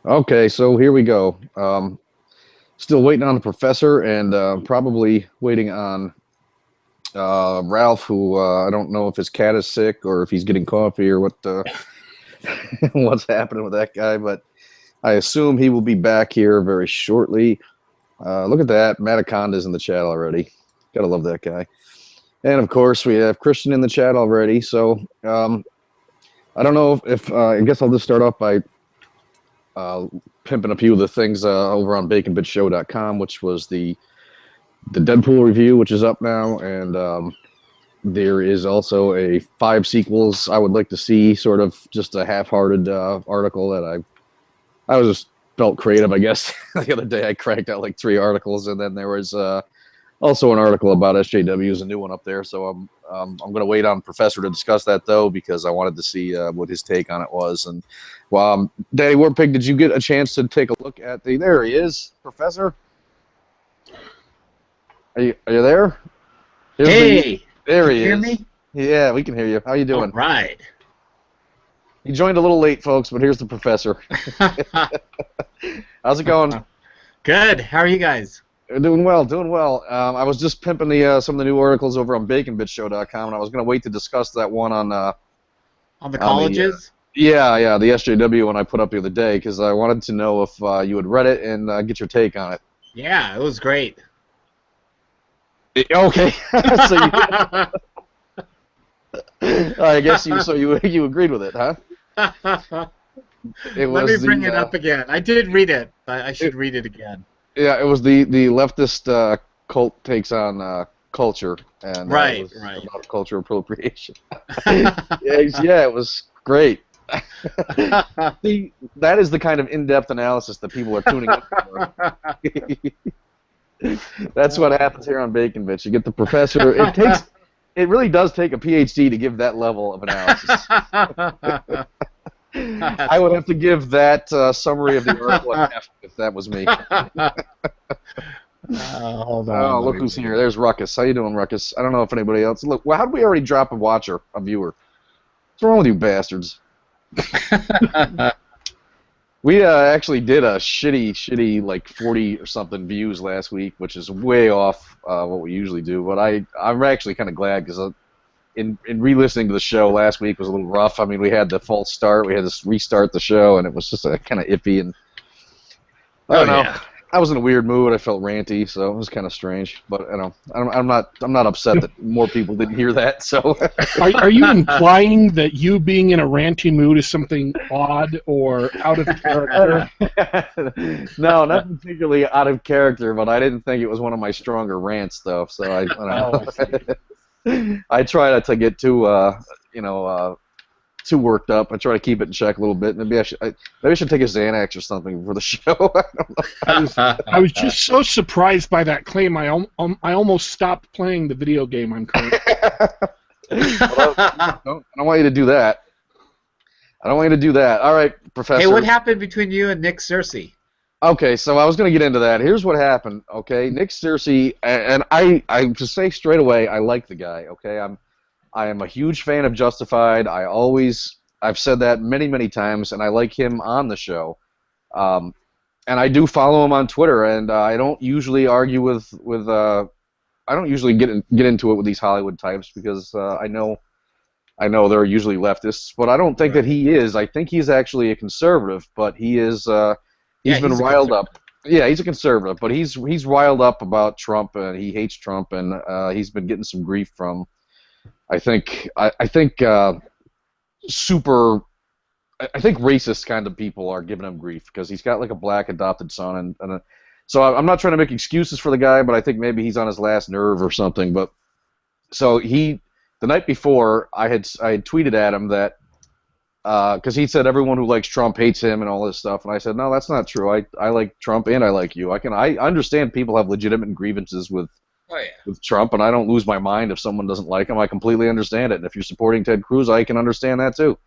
Okay, so here we go. Still waiting on the professor, and probably waiting on Ralph, who I don't know if his cat is sick or if he's getting coffee or what what's happening with that guy, but I assume he will be back here very shortly. Look at that, Mataconda's in the chat already. Gotta love that guy. And of course, we have Christian in the chat already. So I don't know if I guess I'll just start off by uh, pimping a few of the things over on baconbitshow.com, which was the Deadpool review, which is up now, and there is also a 5 sequels I would like to see, sort of just a half-hearted article that I was just felt creative, I guess. The other day I cranked out like 3 articles, and then there was also an article about SJWs, a new one up there. So I'm going to wait on Professor to discuss that though, because I wanted to see what his take on it was. And well, Daddy Warpig, did you get a chance to take a look at the? There he is, Professor. Are you there? Hey, there can he you hear is. me? Yeah, we can hear you. How you All doing? right. You joined a little late, folks, but here's the Professor. How's it going? Good. How are you guys? Doing well, doing well. I was just pimping some of the new articles over on baconbitshow.com, and I was going to wait to discuss that one on On the colleges? yeah, the SJW one I put up the other day, because I wanted to know if you had read it and get your take on it. Yeah, it was great. Okay, so I guess you agreed with it, huh? It Let was me bring it up again. I did read it, but I should read it again. Yeah, it was the leftist cult takes on culture, and Right, it was right. about cultural appropriation. Yeah, it was great. See, that is the kind of in-depth analysis that people are tuning in for. That's what happens here on Bacon Bitch. You get the professor. It really does take a PhD to give that level of analysis. I would have to give that summary of the article an F if that was me. Hold on. Oh, look who's here. There's Ruckus. How you doing, Ruckus? I don't know if anybody else. Look, well, how did we already drop a viewer? What's wrong with you bastards? We actually did a shitty like 40 or something views last week, which is way off what we usually do. But I'm actually kind of glad, because in re-listening to the show last week was a little rough. I mean, we had the false start, we had to restart the show, and it was just kind of iffy, and I don't know. Yeah. I was in a weird mood. I felt ranty, so it was kind of strange. But you know, I'm not upset that more people didn't hear that. So, are you implying that you being in a ranty mood is something odd or out of character? No, not particularly out of character, but I didn't think it was one of my stronger rants, though. So I don't know. I try not to get too too worked up. I try to keep it in check a little bit. Maybe I should take a Xanax or something for the show. I was just so surprised by that claim. I almost stopped playing the video game I'm currently. I don't want you to do that. All right, Professor. Hey, what happened between you and Nick Searcy? Okay, so I was going to get into that. Here's what happened. Okay, Nick Searcy, and I just say straight away, I like the guy. Okay, I am a huge fan of Justified. I've said that many times, and I like him on the show. And I do follow him on Twitter, and I don't usually argue with I don't usually get into it with these Hollywood types, because I know they're usually leftists, but I don't think that he is. I think he's actually a conservative, but he is he's been riled up. Yeah, he's a conservative, but he's riled up about Trump, and he hates Trump, and he's been getting some grief from, I think racist kind of people are giving him grief, because he's got like a black adopted son, and so I'm not trying to make excuses for the guy, but I think maybe he's on his last nerve or something. But so the night before, I had tweeted at him that because he said everyone who likes Trump hates him and all this stuff, and I said, no, that's not true. I like Trump and I like you. I understand people have legitimate grievances with Trump, and I don't lose my mind if someone doesn't like him. I completely understand it. And if you're supporting Ted Cruz, I can understand that too.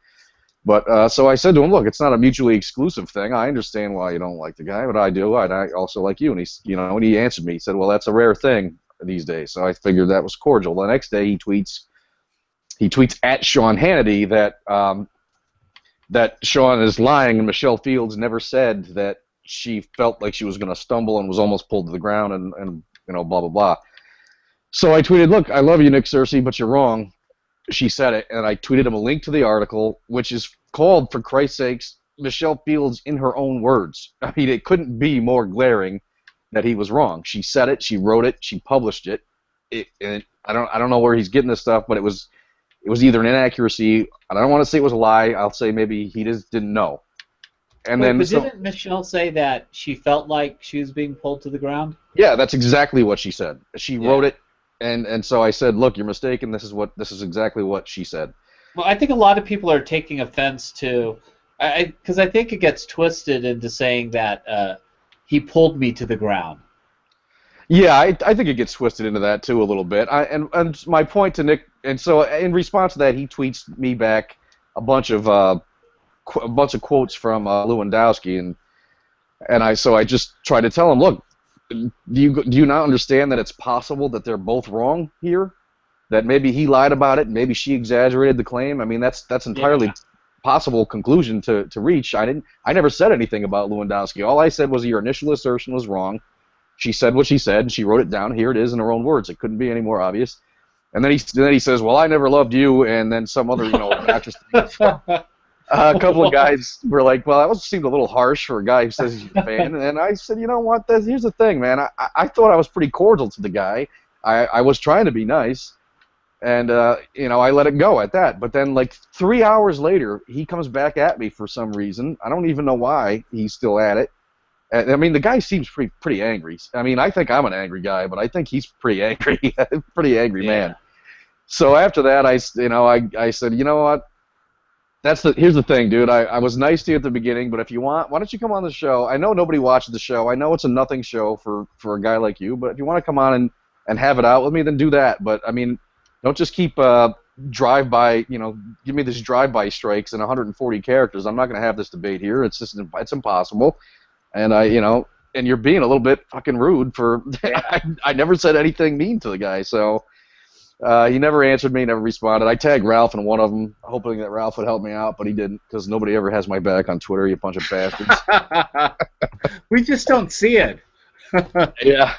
But so I said to him, look, it's not a mutually exclusive thing. I understand why you don't like the guy, but I do. I also like you. And he answered me. He said, well, that's a rare thing these days. So I figured that was cordial. The next day he tweets at Sean Hannity that that Sean is lying, and Michelle Fields never said that she felt like she was going to stumble and was almost pulled to the ground, and blah blah blah. So I tweeted, "Look, I love you, Nick Searcy, but you're wrong." She said it, and I tweeted him a link to the article, which is called, for Christ's sakes, Michelle Fields in her own words. I mean, it couldn't be more glaring that he was wrong. She said it, she wrote it, she published it. And I don't know where he's getting this stuff, but it was either an inaccuracy. I don't want to say it was a lie. I'll say maybe he just didn't know. And then, but didn't Michelle say that she felt like she was being pulled to the ground? Yeah, that's exactly what she said. She wrote it. And so I said, look, you're mistaken. This is exactly what she said. Well, I think a lot of people are taking offense to, because I think it gets twisted into saying that he pulled me to the ground. Yeah, I think it gets twisted into that too a little bit. And my point to Nick, and so in response to that, he tweets me back a bunch of quotes from Lewandowski, and I just tried to tell him, look, do you not understand that it's possible that they're both wrong here? That maybe he lied about it, maybe she exaggerated the claim. I mean, that's entirely possible conclusion to reach. I never said anything about Lewandowski. All I said was your initial assertion was wrong. She said what she said, and she wrote it down. Here it is in her own words. It couldn't be any more obvious. And then he says, well, I never loved you, and then some other actress. A couple of guys were like, well, that seemed a little harsh for a guy who says he's a fan. And I said, you know what? Here's the thing, man. I thought I was pretty cordial to the guy. I was trying to be nice. And, I let it go at that. But then, like, 3 hours later, he comes back at me for some reason. I don't even know why he's still at it. I mean, the guy seems pretty angry. I mean, I think I'm an angry guy, but I think he's pretty angry. Pretty angry man. So after that, I said, you know what? Here's the thing, dude. I was nice to you at the beginning, but if you want, why don't you come on the show? I know nobody watches the show. I know it's a nothing show for a guy like you, but if you want to come on and have it out with me, then do that. But I mean, don't just keep drive-by, give me this drive-by strikes and 140 characters. I'm not going to have this debate here. It's impossible. And and you're being a little bit fucking rude for. I never said anything mean to the guy, so. He never answered me, never responded. I tagged Ralph in one of them, hoping that Ralph would help me out, but he didn't, because nobody ever has my back on Twitter, you bunch of bastards. We just don't see it. Yeah.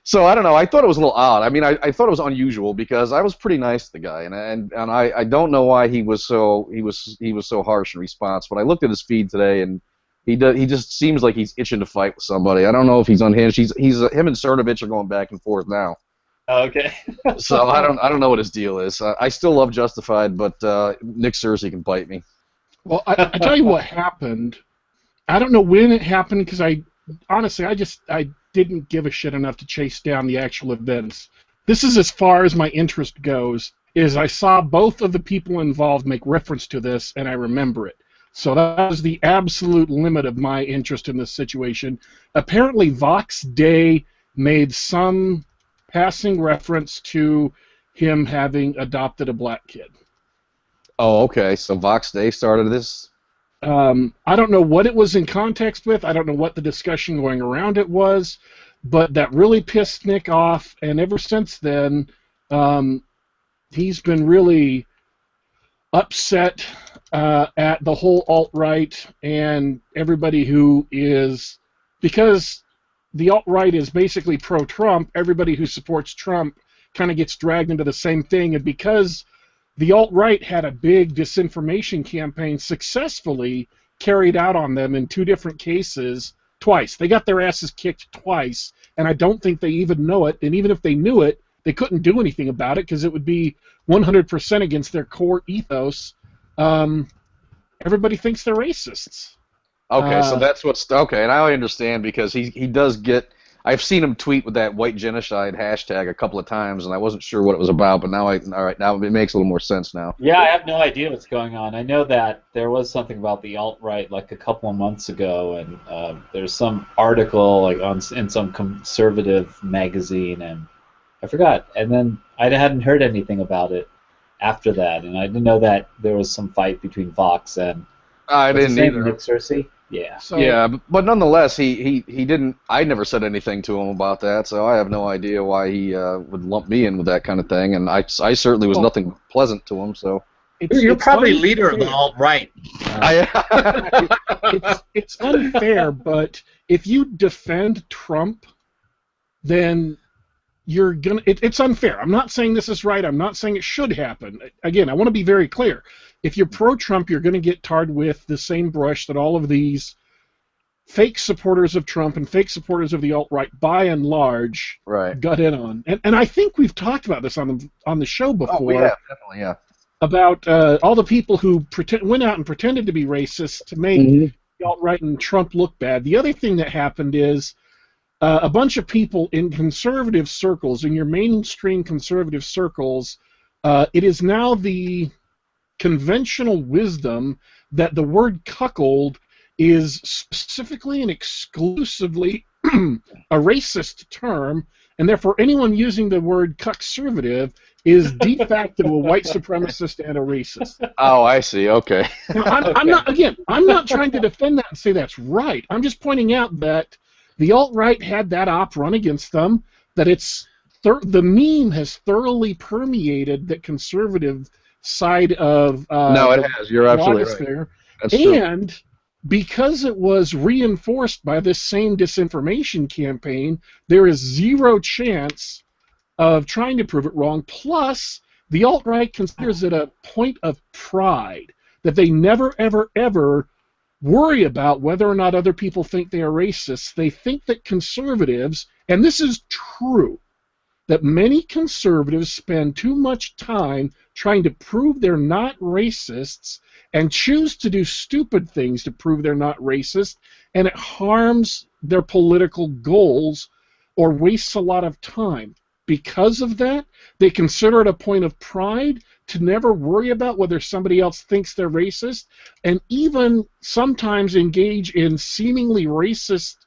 So, I don't know. I thought it was a little odd. I mean, I thought it was unusual, because I was pretty nice to the guy, and I don't know why he was so harsh in response, but I looked at his feed today, and he just seems like he's itching to fight with somebody. I don't know if he's unhinged. Him and Cernovich are going back and forth now. Okay. So I don't know what his deal is. I still love Justified, but Nick Searcy can bite me. Well, I tell you what happened. I don't know when it happened, because I didn't give a shit enough to chase down the actual events. This is as far as my interest goes. Is I saw both of the people involved make reference to this, and I remember it. So that was the absolute limit of my interest in this situation. Apparently, Vox Day made some passing reference to him having adopted a black kid. Oh, okay. So Vox Day started this? I don't know what it was in context with. I don't know what the discussion going around it was, but that really pissed Nick off, and ever since then, he's been really upset at the whole alt-right and everybody who is, because the alt-right is basically pro-Trump. Everybody who supports Trump kind of gets dragged into the same thing, and because the alt-right had a big disinformation campaign successfully carried out on them in 2 different cases twice. They got their asses kicked twice, and I don't think they even know it, and even if they knew it, they couldn't do anything about it because it would be 100% against their core ethos. Everybody thinks they're racists. Okay, so that's what's okay, and I understand because he does get. I've seen him tweet with that white genocide hashtag a couple of times, and I wasn't sure what it was about, but now now it makes a little more sense now. Yeah, I have no idea what's going on. I know that there was something about the alt-right like a couple of months ago, and there's some article like in some conservative magazine, and I forgot. And then I hadn't heard anything about it after that, and I didn't know that there was some fight between Vox and I didn't either. Nick Searcy. Yeah. So, yeah, but nonetheless, he didn't. I never said anything to him about that, so I have no idea why he would lump me in with that kind of thing. And I certainly was nothing pleasant to him. So. You're probably leader of the unfair. alt-right. It's unfair, but if you defend Trump, then you're gonna. It's unfair. I'm not saying this is right. I'm not saying it should happen. Again, I want to be very clear. If you're pro-Trump, you're going to get tarred with the same brush that all of these fake supporters of Trump and fake supporters of the alt-right, by and large, Right. got in on. And I think we've talked about this on the show before. Oh, we have, definitely, yeah. About all the people who went out and pretended to be racist to make the alt-right and Trump look bad. The other thing that happened is a bunch of people in conservative circles, in your mainstream conservative circles, it is now the conventional wisdom that the word cuckold is specifically and exclusively a racist term, and therefore anyone using the word cuckservative is de facto a white supremacist and a racist. Oh, I see. Okay. Now, I'm not trying to defend that and say that's right. I'm just pointing out that the alt-right had that op run against them, that the meme has thoroughly permeated the conservative side of No, it has. You're absolutely right. blogosphere. That's true. And because it was reinforced by this same disinformation campaign, there is zero chance of trying to prove it wrong. Plus, the alt-right considers it a point of pride that they never, ever, ever worry about whether or not other people think they are racist. They think that conservatives, and this is true, that many conservatives spend too much time trying to prove they're not racists and choose to do stupid things to prove they're not racist, and it harms their political goals or wastes a lot of time. Because of that, they consider it a point of pride to never worry about whether somebody else thinks they're racist, and even sometimes engage in seemingly racist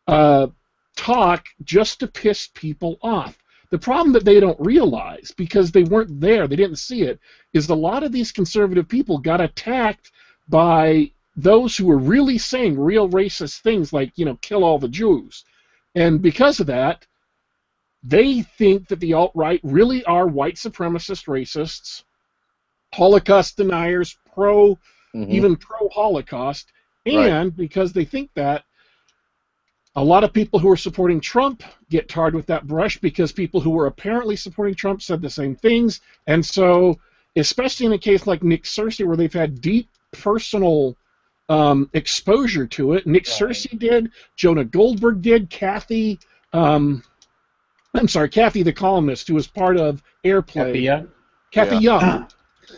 talk just to piss people off. The problem that they don't realize, because they weren't there, they didn't see it, is a lot of these conservative people got attacked by those who were really saying real racist things like, kill all the Jews. And because of that, they think that the alt-right really are white supremacist racists, Holocaust deniers, even pro-Holocaust, and because they think that, a lot of people who are supporting Trump get tarred with that brush because people who were apparently supporting Trump said the same things. And so, especially in a case like Nick Searcy, where they've had deep personal exposure to it, Nick Searcy did, Jonah Goldberg did, Kathy the columnist who was part of Airplay, Kathy Young,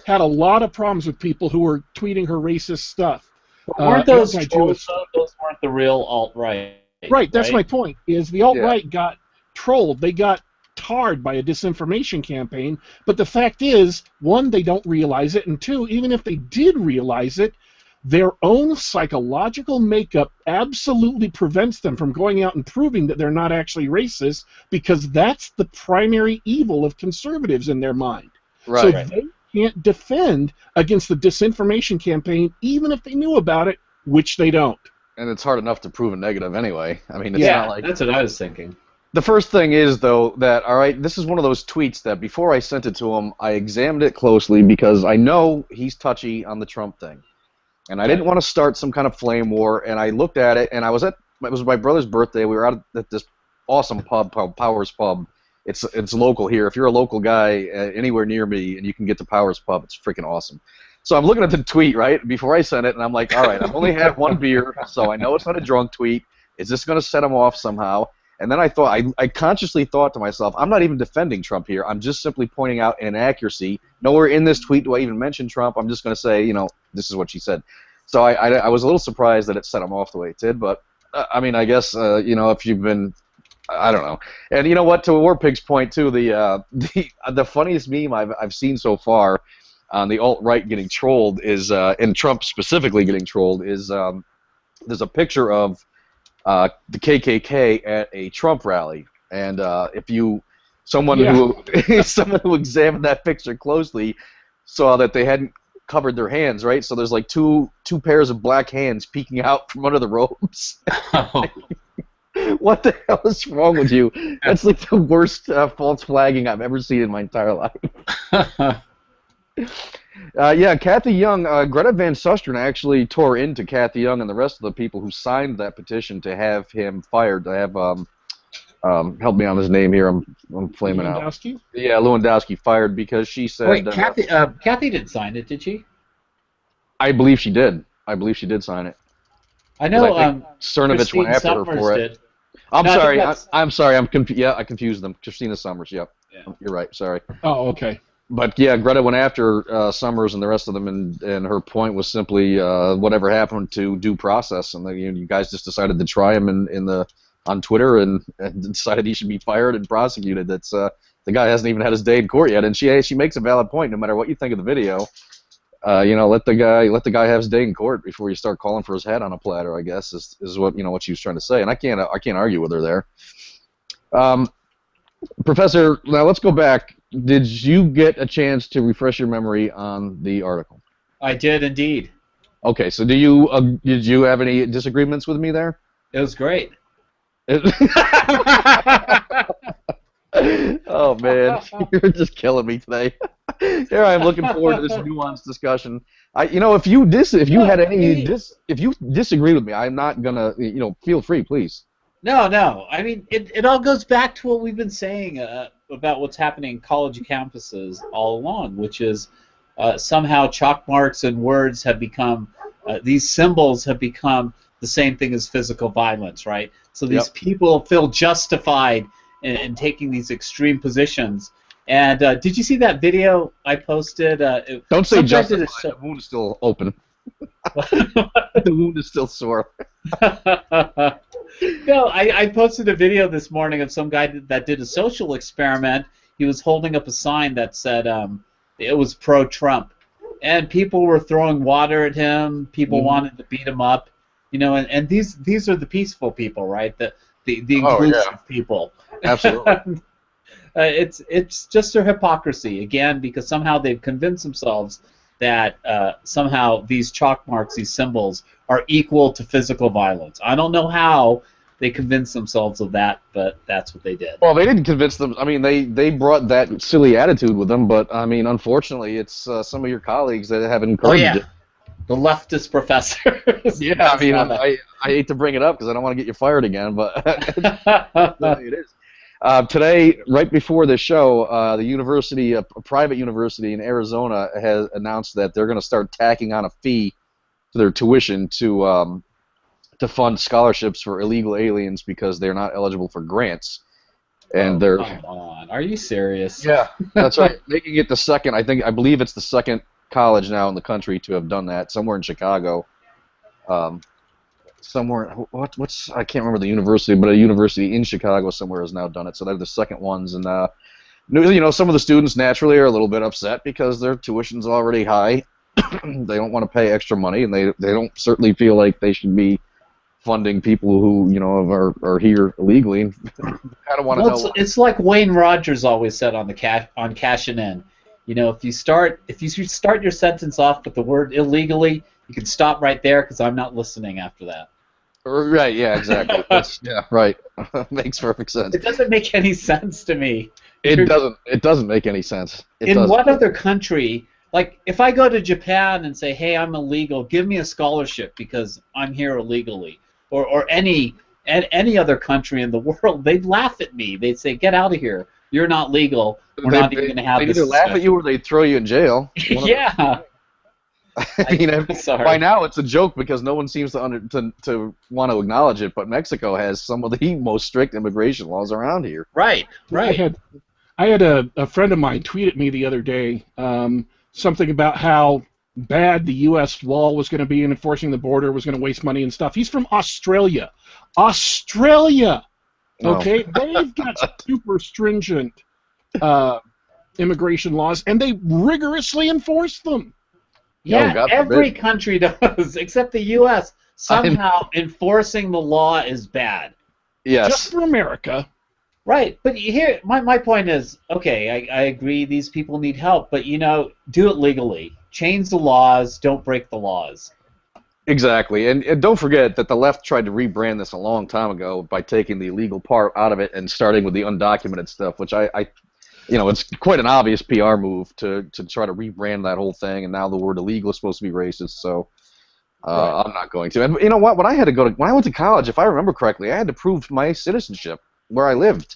had a lot of problems with people who were tweeting her racist stuff. Weren't those trolls, though? Those weren't the real alt-right. Right, that's my point, is the alt-right got trolled. They got tarred by a disinformation campaign, but the fact is, one, they don't realize it, and two, even if they did realize it, their own psychological makeup absolutely prevents them from going out and proving that they're not actually racist, because that's the primary evil of conservatives in their mind. So they can't defend against the disinformation campaign, even if they knew about it, which they don't. And it's hard enough to prove a negative anyway. I mean, it's not like... that's what I was thinking. The first thing is, though, that, all right, this is one of those tweets that before I sent it to him, I examined it closely because I know he's touchy on the Trump thing. And I didn't want to start some kind of flame war, and I looked at it, and it was my brother's birthday. We were out at this awesome pub called Powers Pub. It's local here. If you're a local guy anywhere near me and you can get to Powers Pub, it's freaking awesome. So I'm looking at the tweet, right, before I sent it, and I'm like, all right, I've only had one beer, so I know it's not a drunk tweet. Is this going to set him off somehow? And then I consciously thought to myself, I'm not even defending Trump here. I'm just simply pointing out an inaccuracy. Nowhere in this tweet do I even mention Trump. I'm just going to say, this is what she said. So I was a little surprised that it set him off the way it did, but, I mean, I guess, if you've been... I don't know. And you know what? To Warpig's point, too, the funniest meme I've seen so far on the alt-right getting trolled is, and Trump specifically getting trolled, is there's a picture of the KKK at a Trump rally, and someone who examined that picture closely saw that they hadn't covered their hands, right? So there's like two pairs of black hands peeking out from under the robes. What the hell is wrong with you? That's like the worst false flagging I've ever seen in my entire life. Yeah, Kathy Young, Greta Van Susteren actually tore into Kathy Young and the rest of the people who signed that petition to have him fired, to have, help me on his name here, I'm flaming out. Lewandowski? Yeah, Lewandowski fired because she said, Wait, Kathy didn't sign it, did she? I believe she did. I believe she did sign it. I know. I think Cernovich Christine went after her Summers for it. did. I'm No, I think sorry. that's- I'm sorry. Yeah, I confused them. Christina Summers. Yep. Yeah. You're right. Sorry. Oh, okay. But yeah, Greta went after Summers and the rest of them, and her point was simply whatever happened to due process, and you guys just decided to try him on Twitter and decided he should be fired and prosecuted. That's the guy hasn't even had his day in court yet, and she makes a valid point. No matter what you think of the video, let the guy have his day in court before you start calling for his head on a platter. I guess is what what she was trying to say, and I can't argue with her there. Professor, now let's go back. Did you get a chance to refresh your memory on the article? I did indeed. Okay, so did you have any disagreements with me there? It was great. Oh man, you're just killing me today. Here I am looking forward to this nuanced discussion. If you disagree with me, I'm not gonna. Feel free, please. No. I mean, it all goes back to what we've been saying about what's happening in college campuses all along, which is somehow chalk marks and words have become, these symbols have become the same thing as physical violence, right? So these people feel justified in taking these extreme positions. And did you see that video I posted? Don't say justified. The wound is still open. The wound is still sore. No, I posted a video this morning of some guy that did a social experiment. He was holding up a sign that said it was pro-Trump, and people were throwing water at him. People wanted to beat him up, and these are the peaceful people, right? The inclusive people. Absolutely. It's just their hypocrisy again, because somehow they've convinced themselves that somehow these chalk marks, these symbols, are equal to physical violence. I don't know how they convinced themselves of that, but that's what they did. Well, they didn't convince them. I mean, they brought that silly attitude with them, but I mean, unfortunately, it's some of your colleagues that have encouraged it. The leftist professors. Yeah, I mean, I hate to bring it up because I don't want to get you fired again, but it is. Today, right before this show, the university, a private university in Arizona, has announced that they're going to start tacking on a fee to their tuition to fund scholarships for illegal aliens because they're not eligible for grants. And they're come on, are you serious? Yeah, that's right. Making it the second. I believe it's the second college now in the country to have done that. Somewhere in Chicago. Somewhere, I can't remember the university, but a university in Chicago somewhere has now done it. So they're the second ones, and some of the students naturally are a little bit upset because their tuition's already high. They don't want to pay extra money, and they don't certainly feel like they should be funding people who are here illegally. And kind of want to know. It's like Wayne Rogers always said on Cashin' In. If you start your sentence off with the word illegally, you can stop right there because I'm not listening after that. Right, yeah, exactly. Yeah, right. Makes perfect sense. It doesn't make any sense to me. It doesn't make any sense. What other country, like if I go to Japan and say, hey, I'm illegal, give me a scholarship because I'm here illegally, or any other country in the world, they'd laugh at me. They'd say, get out of here. You're not legal. We're not even going to have this discussion. They'd either laugh at you or they'd throw you in jail. Yeah. I mean, by now it's a joke because no one seems to want to acknowledge it. But Mexico has some of the most strict immigration laws around here. Right. I had a friend of mine tweet at me the other day something about how bad the U.S. wall was going to be in enforcing the border, was going to waste money and stuff. He's from Australia. Okay, they've got super stringent immigration laws, and they rigorously enforce them. Yeah, every country does, except the U.S. Somehow enforcing the law is bad. Yes. Just for America. Right, but here, my point is, okay, I agree these people need help, but, do it legally. Change the laws, don't break the laws. Exactly, and don't forget that the left tried to rebrand this a long time ago by taking the illegal part out of it and starting with the undocumented stuff, which I it's quite an obvious PR move to try to rebrand that whole thing, and now the word illegal is supposed to be racist. So Right. I'm not going to. And you know what? When I went to college, if I remember correctly, I had to prove my citizenship where I lived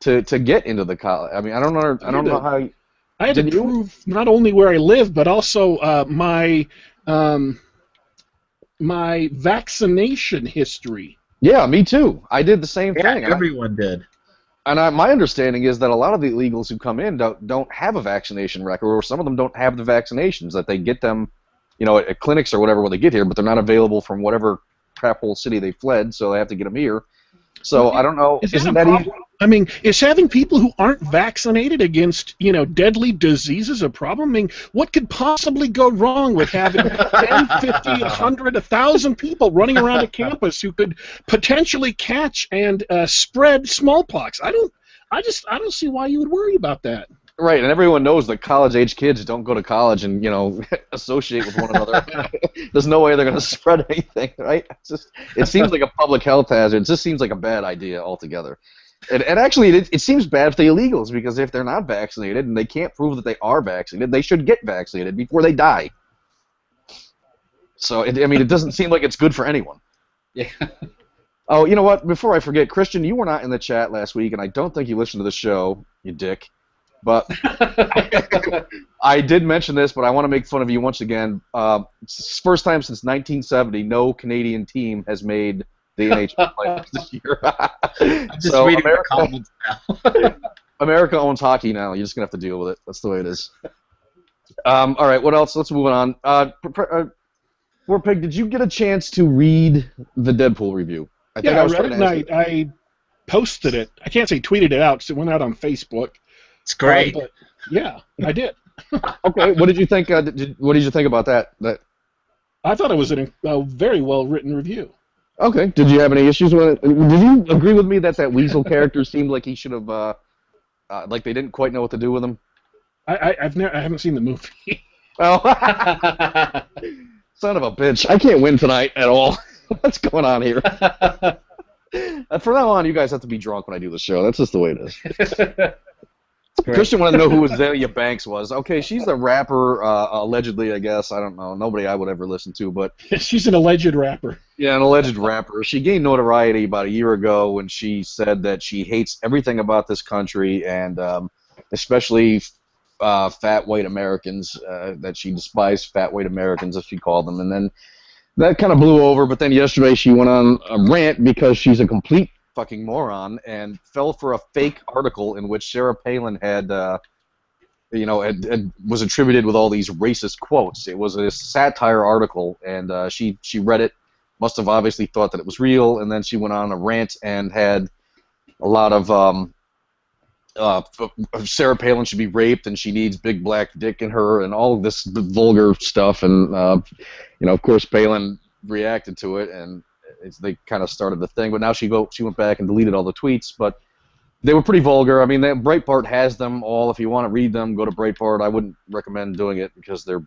to get into the college. I mean, I don't know how. I had to Did you? prove not only where I live, but also my my vaccination history. Yeah, me too. I did the same Yeah, thing. everyone did. My understanding is that a lot of the illegals who come in don't have a vaccination record, or some of them don't have the vaccinations, that they get them, at clinics or whatever when they get here, but they're not available from whatever crap hole city they fled, so they have to get them here. So I don't know. Isn't that easy? I mean, is having people who aren't vaccinated against, deadly diseases a problem? I mean, what could possibly go wrong with having 10, 50, 100, 1,000 people running around a campus who could potentially catch and spread smallpox? I don't see why you would worry about that. Right, and everyone knows that college-age kids don't go to college and associate with one another. There's no way they're going to spread anything, right? It seems like a public health hazard. It just seems like a bad idea altogether. And actually, it seems bad for the illegals, because if they're not vaccinated and they can't prove that they are vaccinated, they should get vaccinated before they die. So, it doesn't seem like it's good for anyone. Yeah. Oh, you know what? Before I forget, Christian, you were not in the chat last week, and I don't think you listened to the show, you dick. But I did mention this, but I want to make fun of you once again. It's the first time since 1970 no Canadian team has made the NHL playoffs this year. I'm just reading the comments now. America owns hockey now. You're just going to have to deal with it. That's the way it is. All right, what else? Let's move on. Warpig, did you get a chance to read the Deadpool review? I read it and I posted it. I can't say tweeted it out, so it went out on Facebook. It's great. But yeah, I did. Okay, what did you think? What did you think about that? I thought it was a very well written review. Okay, did you have any issues with it? Did you agree with me that Weasel character seemed like he should have, like they didn't quite know what to do with him? I haven't seen the movie. Oh, son of a bitch! I can't win tonight at all. What's going on here? From now on, you guys have to be drunk when I do the show. That's just the way it is. Christian wanted to know who Azelia Banks was. Okay, she's the rapper, allegedly, I guess. I don't know. Nobody I would ever listen to, but... She's an alleged rapper. Yeah, an alleged rapper. She gained notoriety about a year ago when she said that she hates everything about this country, and especially fat white Americans, that she despised fat white Americans, as she called them. And then that kind of blew over, but then yesterday she went on a rant because she's a complete fucking moron and fell for a fake article in which Sarah Palin had was attributed with all these racist quotes. It was a satire article, and she read it, must have obviously thought that it was real, and then she went on a rant and had a lot of Sarah Palin should be raped and she needs big black dick in her and all of this vulgar stuff, and of course Palin reacted to it, and they kind of started the thing, but now she went back and deleted all the tweets, but they were pretty vulgar. I mean, Breitbart has them all. If you want to read them, go to Breitbart. I wouldn't recommend doing it because they're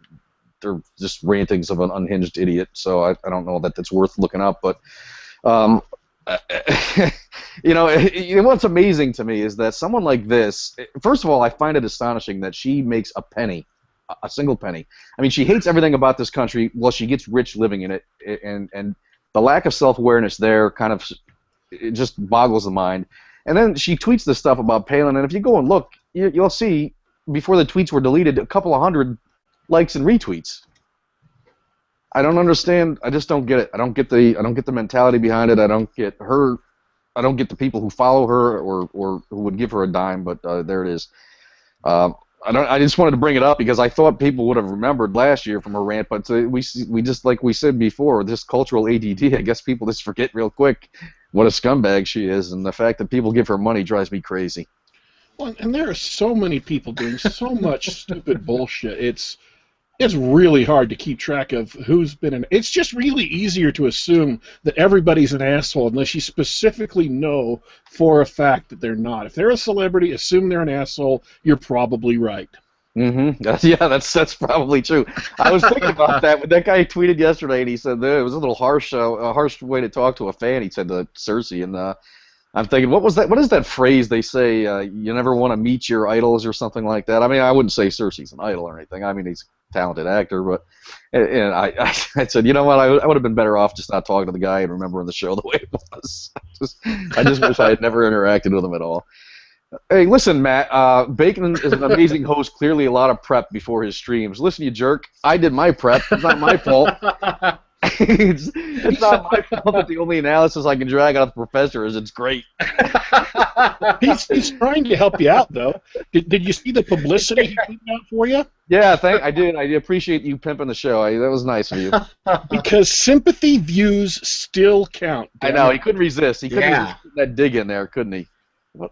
just rantings of an unhinged idiot, so I don't know that it's worth looking up, but what's amazing to me is that someone like this, first of all, I find it astonishing that she makes a penny, a single penny. I mean, she hates everything about this country. Well, she gets rich living in it, and the lack of self-awareness there it just boggles the mind. And then she tweets this stuff about Palin, and if you go and look, you'll see, before the tweets were deleted, a couple of hundred likes and retweets. I don't understand. I just don't get it. I don't get the mentality behind it. I don't get her. I don't get the people who follow her or who would give her a dime, but there it is. I just wanted to bring it up because I thought people would have remembered last year from her rant, but we just, like we said before, this cultural ADD, I guess people just forget real quick what a scumbag she is, and the fact that people give her money drives me crazy. Well, and there are so many people doing so much stupid bullshit. It's really hard to keep track of who's been in. It's just really easier to assume that everybody's an asshole unless you specifically know for a fact that they're not. If they're a celebrity, assume they're an asshole. You're probably right. Mm-hmm. That's probably true. I was thinking about that when that guy tweeted yesterday, and he said that it was a little harsh, a harsh way to talk to a fan. He said to Cersei, and I'm thinking, what was that? What is that phrase they say? You never want to meet your idols or something like that. I mean, I wouldn't say Cersei's an idol or anything. I mean, he's a talented actor, but and I said, you know what? I would have been better off just not talking to the guy and remembering the show the way it was. I just wish I had never interacted with him at all. Hey, listen, Matt. Bacon is an amazing host. Clearly, a lot of prep before his streams. Listen, you jerk. I did my prep. It's not my fault. it's not my fault that the only analysis I can drag out of the professor is it's great. He's trying to help you out, though. Did you see the publicity he put out for you? Yeah, I did. I appreciate you pimping the show. That was nice of you. Because sympathy views still count. I know. He couldn't resist. He couldn't resist that dig in there, couldn't he?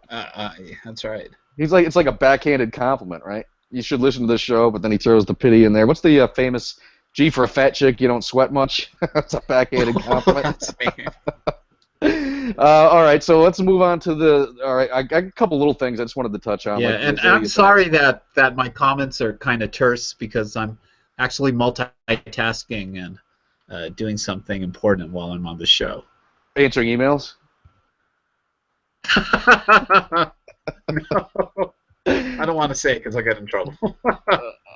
That's right. It's like a backhanded compliment, right? You should listen to this show, but then he throws the pity in there. What's the famous "Gee, for a fat chick, you don't sweat much"? That's a backhanded compliment. All right, so let's move on to the. All right, I got a couple little things I just wanted to touch on. Yeah, like and I'm sorry that my comments are kind of terse because I'm actually multitasking and doing something important while I'm on the show. Answering emails. No, I don't want to say it because I get in trouble.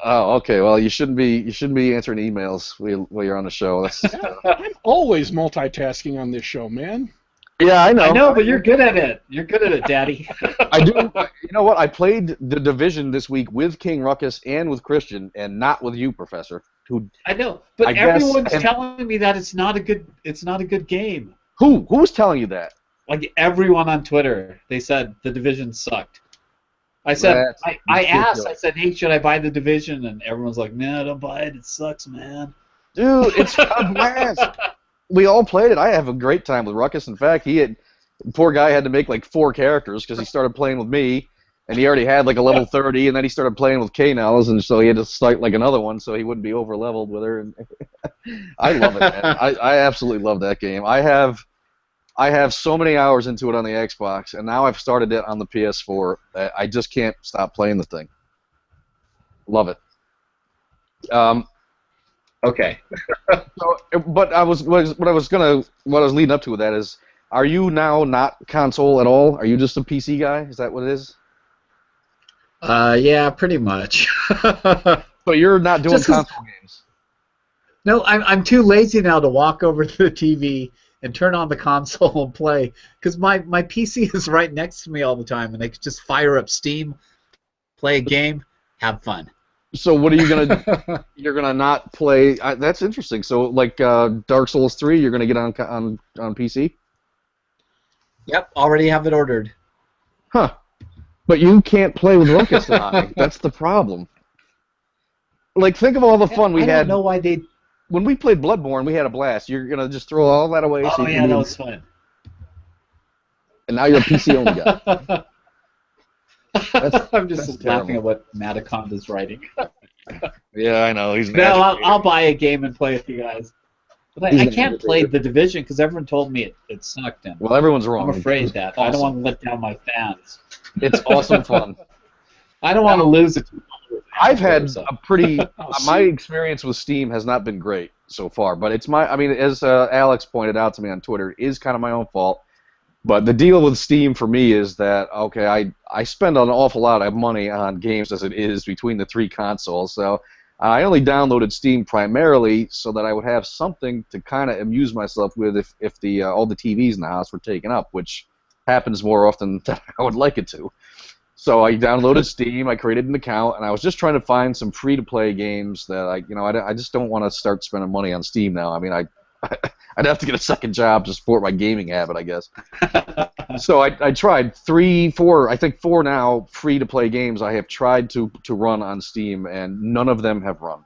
Oh, okay. Well, you shouldn't be answering emails while you're on the show. That's, I'm always multitasking on this show, man. yeah, I know. I know, but you're good at it. You're good at it, Daddy. I do. You know what? I played the Division this week with King Ruckus and with Christian, and not with you, Professor. Who? I know, but everyone's telling me that it's not a good game. Who was telling you that? Like everyone on Twitter, they said the Division sucked. I said, I asked, I said, hey, should I buy the Division? And everyone's like, no, don't buy it. It sucks, man. Dude, it's a blast. We all played it. I have a great time with Ruckus. In fact, poor guy had to make like 4 characters because he started playing with me, and he already had like a level 30, and then he started playing with K-Nels, and so he had to start like another one so he wouldn't be over-leveled with her. And I love it, man. I absolutely love that game. I have so many hours into it on the Xbox, and now I've started it on the PS4 that I just can't stop playing the thing. Love it. Okay. But what I was leading up to with that is, are you now not console at all? Are you just a PC guy? Is that what it is? Yeah, pretty much. So you're not doing console games? No, I'm too lazy now to walk over to the TV and turn on the console and play, because my PC is right next to me all the time, and I can just fire up Steam, play a game, have fun. So what are you gonna do? You're gonna not play? That's interesting. So like Dark Souls 3, you're gonna get on PC? Yep, already have it ordered. Huh? But you can't play with Ruckus and I. That's the problem. Like, think of all the fun we had. I don't know why they. When we played Bloodborne, we had a blast. You're gonna just throw all that away. Oh, yeah, that was fun. And now you're a PC only guy. I'm just laughing at what Matacon is writing. Yeah, I know. He's no, I'll buy a game and play with you guys. But I can't play the Division because everyone told me it sucked. And well, everyone's wrong. I'm afraid that. Awesome. I don't want to let down my fans. It's awesome fun. I don't want to lose it. I've had a pretty. My experience with Steam has not been great so far, but it's my. I mean, as Alex pointed out to me on Twitter, it is kind of my own fault. But the deal with Steam for me is that, okay, I spend an awful lot of money on games as it is between the 3 consoles, so I only downloaded Steam primarily so that I would have something to kind of amuse myself with if the all the TVs in the house were taken up, which happens more often than I would like it to. So I downloaded Steam, I created an account, and I was just trying to find some free-to-play games that I just don't want to start spending money on Steam now. I mean, I'd have to get a second job to support my gaming habit, I guess. So I tried 4 now free-to-play games I have tried to run on Steam, and none of them have run.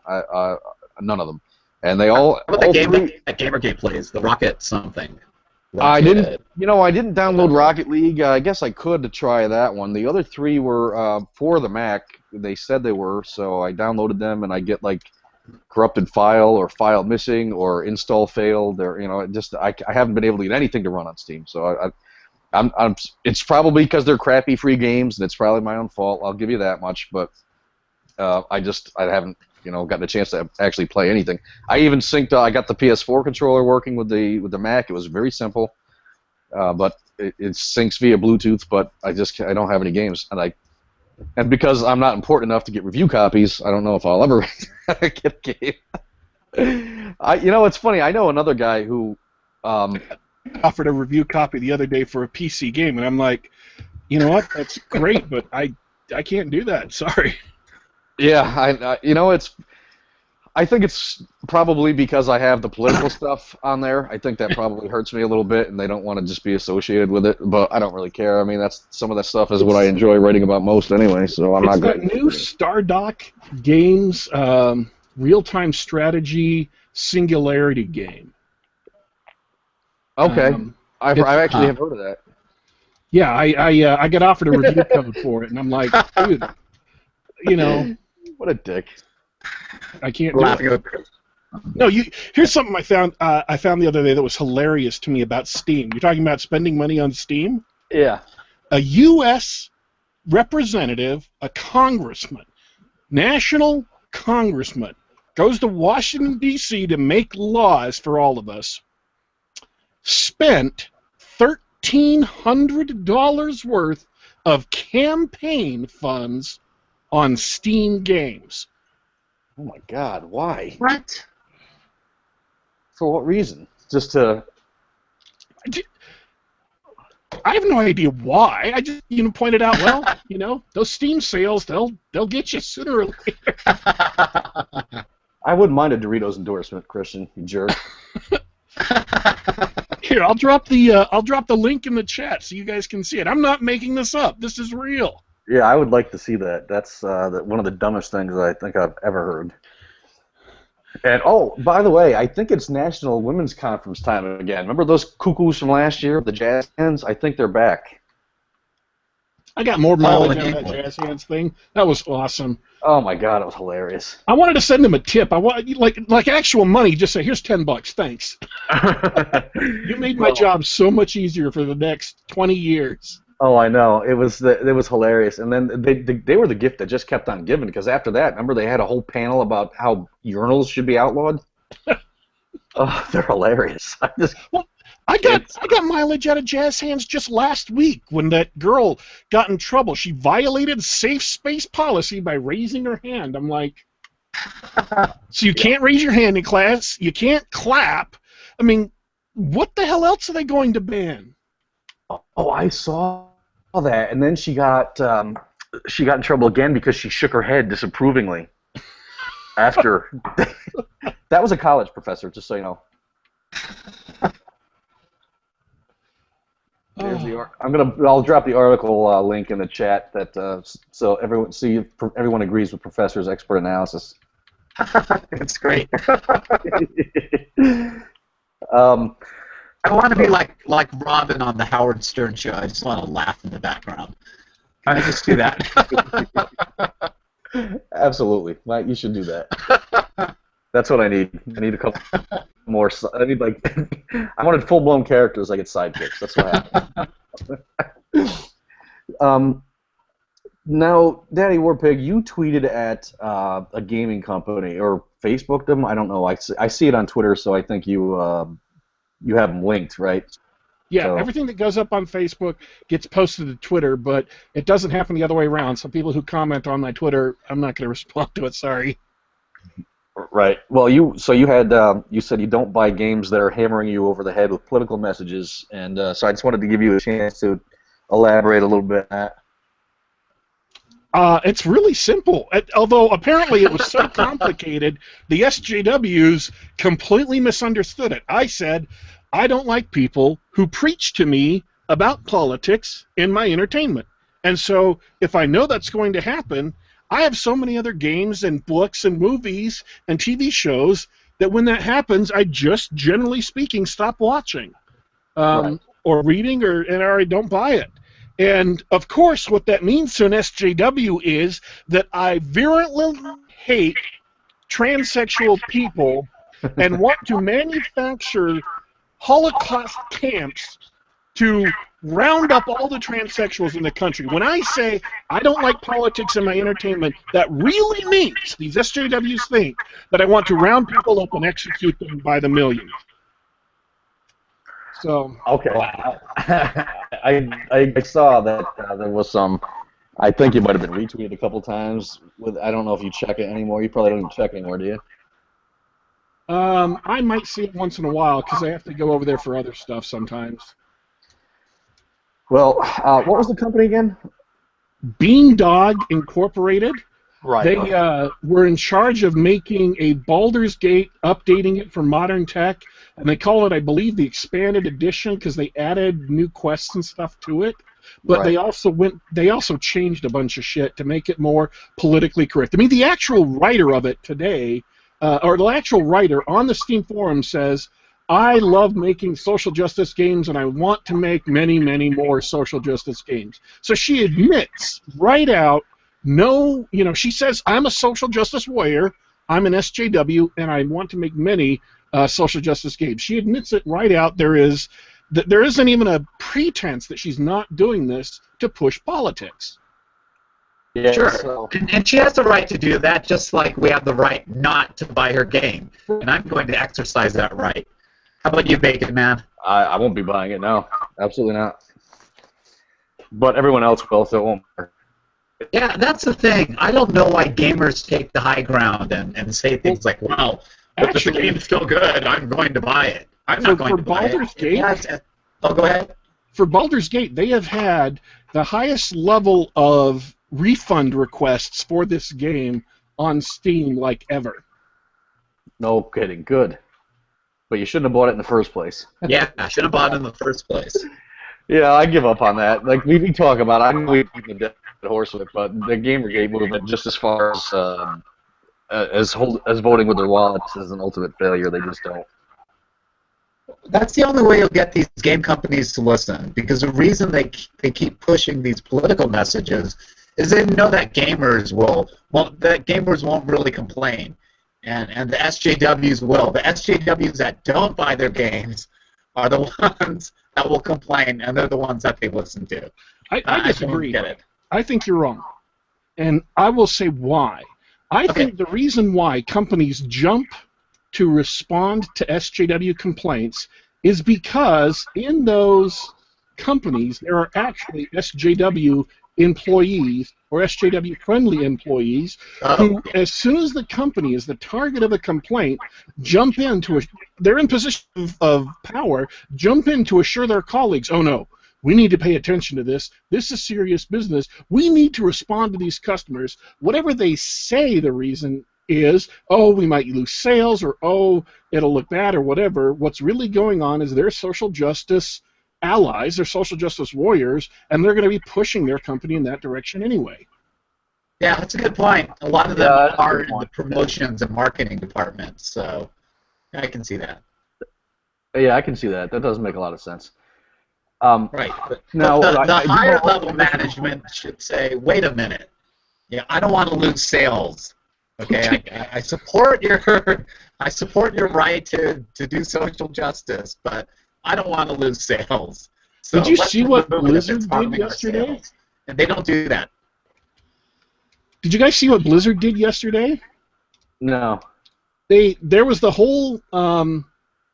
None of them. And they all... What about that Gamergate plays, the Rocket something? I didn't download Rocket League. I guess I could to try that one. The other 3 were for the Mac. They said they were, so I downloaded them, and I get like corrupted file or file missing or install failed, or I haven't been able to get anything to run on Steam. So it's probably because they're crappy free games, and it's probably my own fault. I'll give you that much, but I haven't gotten a chance to actually play anything. I even synced. I got the PS4 controller working with the Mac. It was very simple. but it syncs via Bluetooth. But I don't have any games, and because I'm not important enough to get review copies, I don't know if I'll ever get a game. It's funny. I know another guy who offered a review copy the other day for a PC game, and I'm like, you know what? That's great, but I can't do that. Sorry. Yeah, I think it's probably because I have the political stuff on there. I think that probably hurts me a little bit, and they don't want to just be associated with it. But I don't really care. I mean, some of that stuff is what I enjoy writing about most anyway. So I'm not going. going. It's that new Stardock Games real-time strategy Singularity game. Okay, I actually have heard of that. Yeah, I got offered a review code for it, and I'm like, dude, what a dick. I can't do it. No, here's something I found the other day that was hilarious to me about Steam. You're talking about spending money on Steam? Yeah. A U.S. representative, a congressman, national congressman, goes to Washington, D.C. to make laws for all of us, spent $1,300 worth of campaign funds on Steam games. Oh my God! Why? What? For what reason? Just to? I have no idea why. I just pointed out. Well, those Steam sales, they'll get you sooner or later. I wouldn't mind a Doritos endorsement, Christian. You jerk. Here, I'll drop the link in the chat so you guys can see it. I'm not making this up. This is real. Yeah, I would like to see that. That's one of the dumbest things I think I've ever heard. And by the way, I think it's National Women's Conference time again. Remember those cuckoos from last year, the jazz hands? I think they're back. I got more mileage on that jazz hands thing. That was awesome. Oh my God, it was hilarious. I wanted to send him a tip. I want like actual money. Just say, here's $10. Thanks. You made my job so much easier for the next 20 years. Oh, I know. It was hilarious. And then they were the gift that just kept on giving, because after that, remember they had a whole panel about how urinals should be outlawed? Oh, they're hilarious. I got mileage out of jazz hands just last week when that girl got in trouble. She violated safe space policy by raising her hand. I'm like, so you can't raise your hand in class, you can't clap. I mean, what the hell else are they going to ban? Oh, I saw that, and then she got in trouble again because she shook her head disapprovingly. After that was a college professor, just so you know. I'll drop the article link in the chat so everyone agrees with Professor's expert analysis. It's great. I want to be like Robin on the Howard Stern show. I just want to laugh in the background. Can I just do that? Absolutely. Mike, you should do that. That's what I need. I need a couple more. I need I wanted full-blown characters. I get sidekicks. That's what happened. Now, Daddy Warpig, you tweeted at a gaming company or Facebooked them. I don't know. I see it on Twitter, so I think you have them linked, right? Yeah, so. Everything that goes up on Facebook gets posted to Twitter, but it doesn't happen the other way around. So people who comment on my Twitter, I'm not going to respond to it. Sorry. Right. Well, you said you don't buy games that are hammering you over the head with political messages, and so I just wanted to give you a chance to elaborate a little bit on that. It's really simple. Although apparently it was so complicated, the SJWs completely misunderstood it. I said, I don't like people who preach to me about politics in my entertainment. And so if I know that's going to happen, I have so many other games and books and movies and TV shows that when that happens, I just, generally speaking, stop watching or reading or I don't buy it. And, of course, what that means to an SJW is that I virulently hate transsexual people and want to manufacture Holocaust camps to round up all the transsexuals in the country. When I say I don't like politics in my entertainment, that really means, these SJWs think, that I want to round people up and execute them by the millions. So Okay. Wow. I saw that there was some. I think it might have been retweeted a couple times. I don't know if you check it anymore. You probably don't even check anymore, do you? I might see it once in a while because I have to go over there for other stuff sometimes. Well, what was the company again? Beandog Incorporated. Right. They were in charge of making a Baldur's Gate, updating it for modern tech, and they call it, I believe, the Expanded Edition because they added new quests and stuff to it. But Right. they also changed a bunch of shit to make it more politically correct. I mean, the actual writer of it today, or the actual writer on the Steam forum says, I love making social justice games, and I want to make many, many more social justice games. So she admits right out, no, she says, I'm a social justice warrior, I'm an SJW, and I want to make many social justice games. She admits it right out. There isn't even a pretense that she's not doing this to push politics. Yeah, Sure. so- And she has the right to do that, just like we have the right not to buy her game. And I'm going to exercise that right. How about you, Bacon Man? I won't be buying it, no. Absolutely not. But everyone else will, so it won't matter. Yeah, that's the thing. I don't know why gamers take the high ground and say things like, well, but if the Actually- game's still good, I'm going to buy it. I'm not going to buy Baldur's it. Gate- Oh, go ahead. For Baldur's Gate, they have had the highest level of refund requests for this game on Steam like ever. No kidding. Good. But you shouldn't have bought it in the first place. Yeah, I should have bought it in the first place. Yeah, I give up on that. Like we talk about, I know we beat the dead horse with it, but the Gamergate movement, just as far as voting with their wallets is an ultimate failure. They just don't. That's the only way you'll get these game companies to listen, because the reason they keep pushing these political messages is they know that gamers won't really complain, and the SJWs will. The SJWs that don't buy their games are the ones that will complain, and they're the ones that they listen to. I disagree. don't get it. I think you're wrong. And I will say why. I think the reason why companies jump to respond to SJW complaints is because in those companies there are actually SJW employees or SJW-friendly employees who, as soon as the company is the target of a complaint, they're in position of power, jump in to assure their colleagues, oh no, we need to pay attention to this. This is serious business. We need to respond to these customers. Whatever they say the reason is, oh, we might lose sales, or oh, it'll look bad, or whatever. What's really going on is they're social justice allies, they're social justice warriors, and they're going to be pushing their company in that direction anyway. Yeah, that's a good point. A lot of them Yeah, that's a are good in the point. promotions and marketing departments, so I can see that. Yeah, I can see that. That does make a lot of sense. Right. But Now, the I do higher know- level management should say, wait a minute. Yeah, I don't want to lose sales. Okay, I support your right to do social justice, but I don't want to lose sales. So Did you let's see what remove it if it's Blizzard did harming our yesterday? sales. And they don't do that. Did you guys see what Blizzard did yesterday? No. There was the whole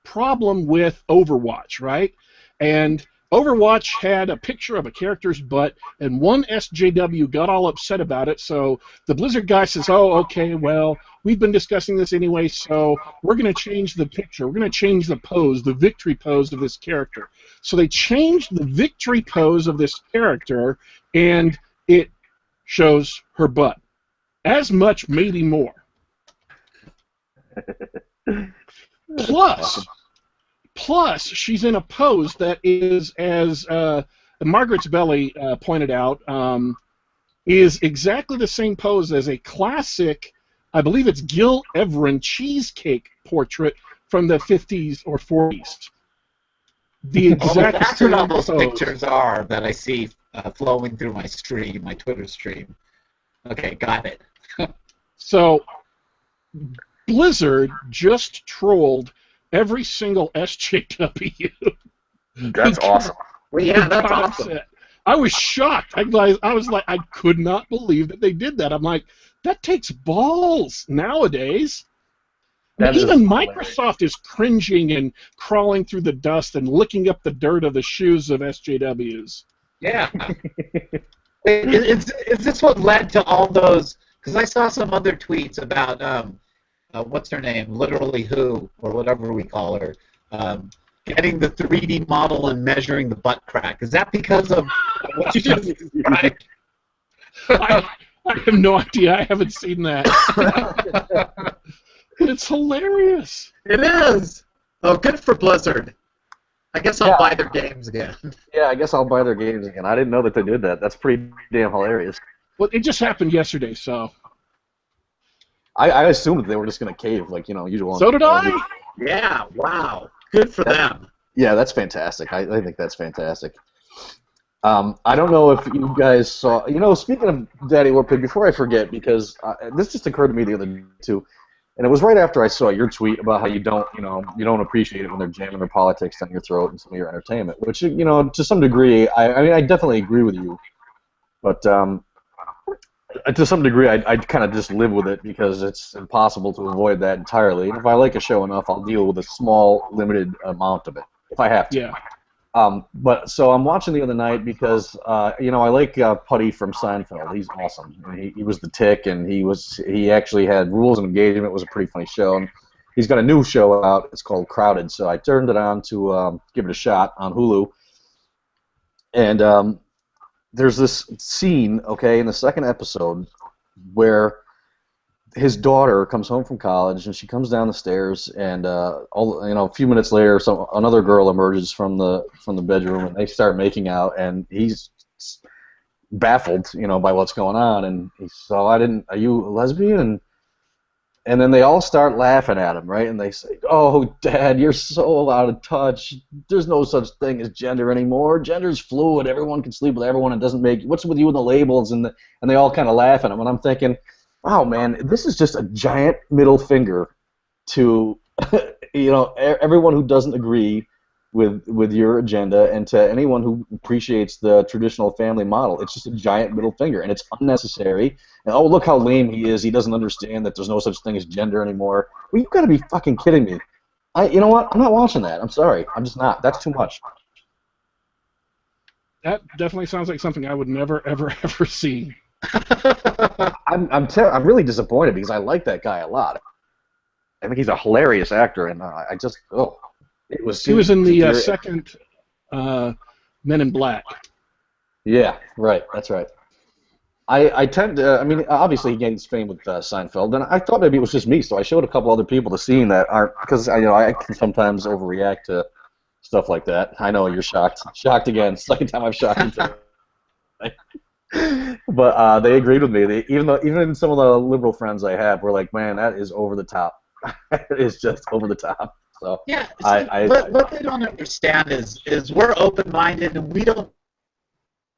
problem with Overwatch, right? And Overwatch had a picture of a character's butt, and one SJW got all upset about it, so the Blizzard guy says, oh, okay, well, we've been discussing this anyway, so we're going to change the picture. We're going to change the pose, the victory pose of this character. So they changed the victory pose of this character, and it shows her butt. As much, maybe more. Plus, she's in a pose that is, as Margaret's Belly pointed out, is exactly the same pose as a classic, I believe it's Gil Everin cheesecake portrait from the 50s or 40s. The exact That's same what all those pose. pictures are that I see flowing through my stream, my Twitter stream. Okay, got it. So, Blizzard just trolled every single SJW. That's awesome. Well, yeah, that's got awesome. upset. I was shocked. I was like, I could not believe that they did that. I'm like, that takes balls nowadays. That is even hilarious. Microsoft is cringing and crawling through the dust and licking up the dirt of the shoes of SJWs. Yeah. Is this what led to all those? Because I saw some other tweets about what's her name, literally who or whatever we call her, getting the 3D model and measuring the butt crack. Is that because of what you just described? I have no idea. I haven't seen that. But it's hilarious. It is. Oh, good for Blizzard. I guess I'll buy their games again. Yeah, I guess I'll buy their games again. I didn't know that they did that. That's pretty damn hilarious. Well, it just happened yesterday, so. I assumed that they were just going to cave, like, usual. So did I. Yeah, wow. Good for them. Yeah, that's fantastic. I think that's fantastic. I don't know if you guys saw, speaking of Daddy Warpig, before I forget, because this just occurred to me the other day, too, and it was right after I saw your tweet about how you don't appreciate it when they're jamming their politics down your throat and some of your entertainment, which, to some degree, I definitely agree with you, but to some degree, I kind of just live with it because it's impossible to avoid that entirely, and if I like a show enough, I'll deal with a small, limited amount of it, if I have to. Yeah. But so I'm watching the other night because I like Putty from Seinfeld. He's awesome. He was the Tick, and he actually had Rules of Engagement. It was a pretty funny show. And he's got a new show out. It's called Crowded. So I turned it on to give it a shot on Hulu. And there's this scene, in the second episode where his daughter comes home from college, and she comes down the stairs, and a few minutes later, another girl emerges from the bedroom, and they start making out, and he's baffled, by what's going on, and he's so are you a lesbian? And then they all start laughing at him, right? And they say, "Oh, Dad, you're so out of touch. There's no such thing as gender anymore. Gender's fluid. Everyone can sleep with everyone. It doesn't make what's with you and the labels?" And they all kind of laugh at him, and I'm thinking, wow, man, this is just a giant middle finger to, everyone who doesn't agree with your agenda, and to anyone who appreciates the traditional family model. It's just a giant middle finger, and it's unnecessary. And oh, look how lame he is. He doesn't understand that there's no such thing as gender anymore. Well, you've got to be fucking kidding me. You know what? I'm not watching that. I'm sorry. I'm just not. That's too much. That definitely sounds like something I would never, ever, ever see. I'm really disappointed because I like that guy a lot. I think he's a hilarious actor, and he was in the second Men in Black. Yeah, right. That's right. I tend to. I mean, obviously he gained fame with Seinfeld, and I thought maybe it was just me, so I showed a couple other people the scene that aren't, because I can sometimes overreact to stuff like that. I know you're shocked. Shocked again. Second time I've shocked you today. But they agreed with me. Even some of the liberal friends I have were like, "Man, that is over the top. It's just over the top." So yeah, what they don't understand is we're open-minded, and we don't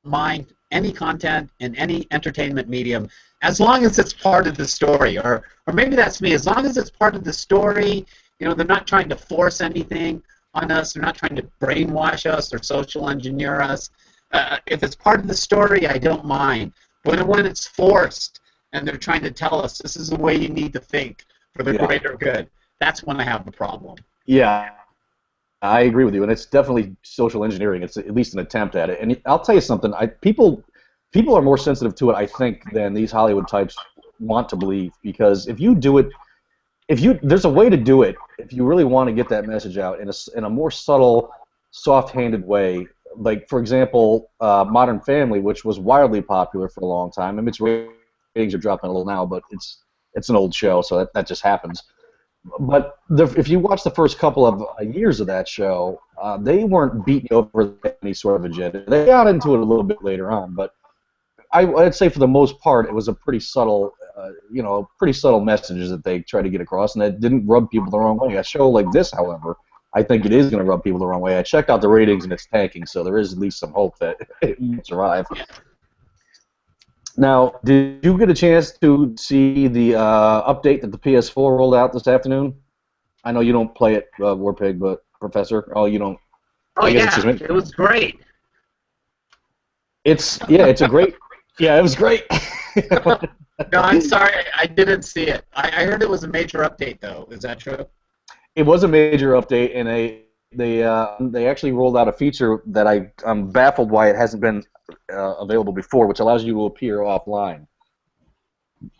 mind any content in any entertainment medium as long as it's part of the story, or maybe that's me. As long as it's part of the story, they're not trying to force anything on us. They're not trying to brainwash us or social engineer us. If it's part of the story, I don't mind. But when it's forced and they're trying to tell us this is the way you need to think for the greater good, that's when I have the problem. Yeah, I agree with you, and it's definitely social engineering. It's at least an attempt at it. And I'll tell you something. People are more sensitive to it, I think, than these Hollywood types want to believe. Because if you do it, there's a way to do it if you really want to get that message out in a more subtle, soft-handed way. Like, for example, Modern Family, which was wildly popular for a long time. I mean, its ratings are dropping a little now, but it's an old show, so that just happens. But if you watch the first couple of years of that show, they weren't beating over any sort of agenda. They got into it a little bit later on, but I'd say for the most part, it was a pretty subtle, messages that they tried to get across, and it didn't rub people the wrong way. A show like this, however, I think it is going to rub people the wrong way. I checked out the ratings, and it's tanking, so there is at least some hope that it will survive. Now, did you get a chance to see the update that the PS4 rolled out this afternoon? I know you don't play it, Warpig, but Professor, you don't. Oh yeah, it was great. It's a great Yeah, it was great. No, I'm sorry, I didn't see it. I heard it was a major update, though. Is that true? It was a major update, and they actually rolled out a feature that I'm baffled why it hasn't been available before, which allows you to appear offline.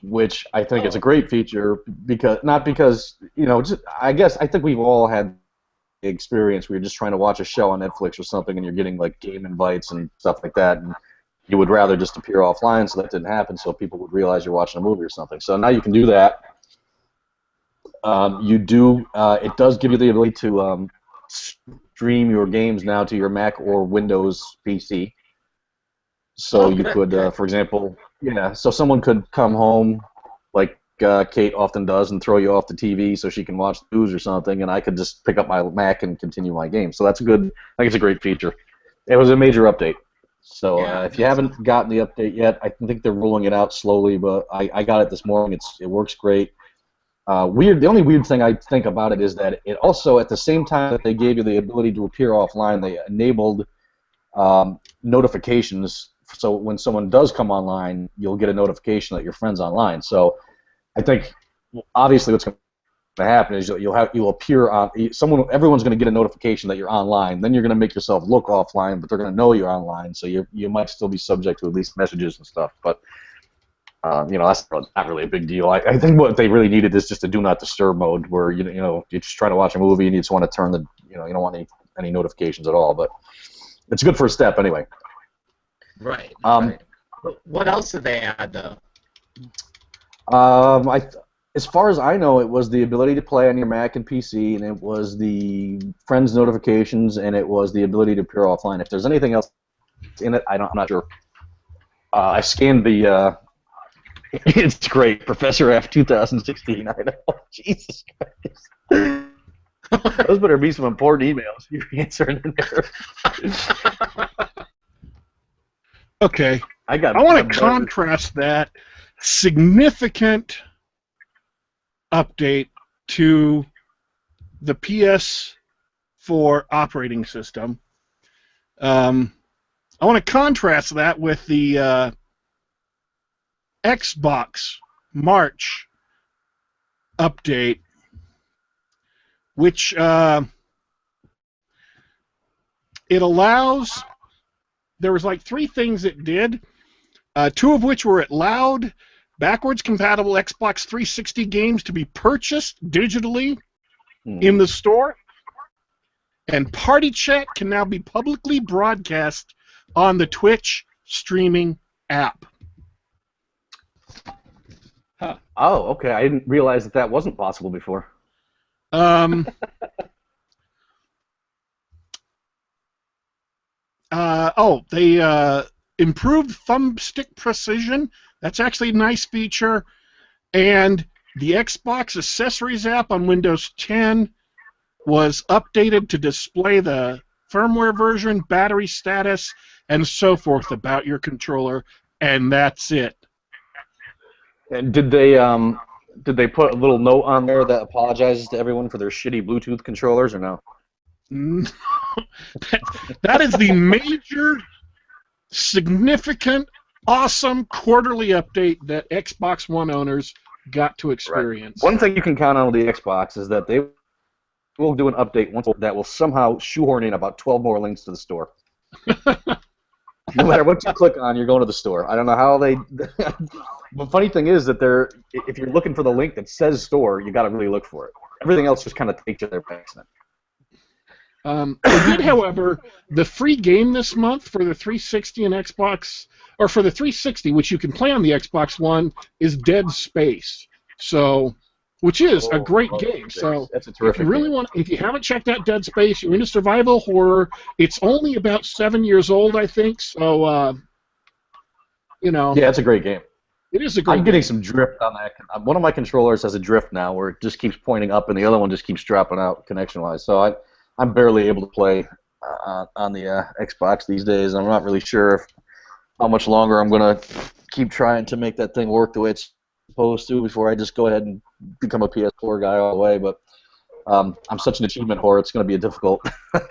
Which I think is a great feature because just, I think we've all had the experience where you're just trying to watch a show on Netflix or something, and you're getting like game invites and stuff like that, and you would rather just appear offline so that didn't happen, so people would realize you're watching a movie or something. So now you can do that. It does give you the ability to stream your games now to your Mac or Windows PC. So you could, for example, so someone could come home, like Kate often does, and throw you off the TV so she can watch the news or something, and I could just pick up my Mac and continue my game. So that's I think it's a great feature. It was a major update. So if you haven't gotten the update yet, I think they're rolling it out slowly, but I got it this morning. It works great. The only weird thing I think about it is that it also, at the same time that they gave you the ability to appear offline, they enabled notifications. So when someone does come online, you'll get a notification that your friend's online. So I think obviously what's going to happen is you'll appear on everyone's going to get a notification that you're online. Then you're going to make yourself look offline, but they're going to know you're online. So you might still be subject to at least messages and stuff. But that's not really a big deal. I think what they really needed is just a do not disturb mode where you're just trying to watch a movie and you just want to turn you don't want any notifications at all. But it's a good first step anyway. Right. Right. What else did they add, though? As far as I know, it was the ability to play on your Mac and PC, and it was the friends notifications, and it was the ability to appear offline. If there's anything else in it, I'm not sure. I scanned the. It's great, Professor F 2016. I know. Jesus Christ. Those better be some important emails you're answering in there. Okay. I want to contrast that significant update to the PS4 operating system. I want to contrast that with the Xbox March update, which it allows. There was like 3 things it did, 2 of which were it allowed backwards compatible Xbox 360 games to be purchased digitally in the store, and Party Chat can now be publicly broadcast on the Twitch streaming app. Huh. Oh, okay. I didn't realize that wasn't possible before. They improved thumbstick precision. That's actually a nice feature. And the Xbox Accessories app on Windows 10 was updated to display the firmware version, battery status, and so forth about your controller, and that's it. And did they put a little note on there that apologizes to everyone for their shitty Bluetooth controllers, or no? That is the major, significant, awesome quarterly update that Xbox One owners got to experience. Right. One thing you can count on with the Xbox is that they will do an update once that will somehow shoehorn in about 12 more links to the store. No matter what you click on, you're going to the store. I don't know how they. The funny thing is that if you're looking for the link that says store, you got to really look for it. Everything else just kind of takes you there by accident. They did, however, the free game this month for the 360 and Xbox, or for the 360, which you can play on the Xbox One, is Dead Space. So, which is a great game. So, that's a terrific game. If you haven't checked out Dead Space, you're into survival horror. It's only about 7 years old, I think. So, Yeah, it's a great game. It is a great game. I'm getting some drift on that. One of my controllers has a drift now where it just keeps pointing up, and the other one just keeps dropping out connection-wise. So I'm barely able to play on the Xbox these days. I'm not really sure how much longer I'm going to keep trying to make that thing work the way it's supposed to before I just go ahead and become a PS4 guy all the way. But I'm such an achievement whore, it's going to be a difficult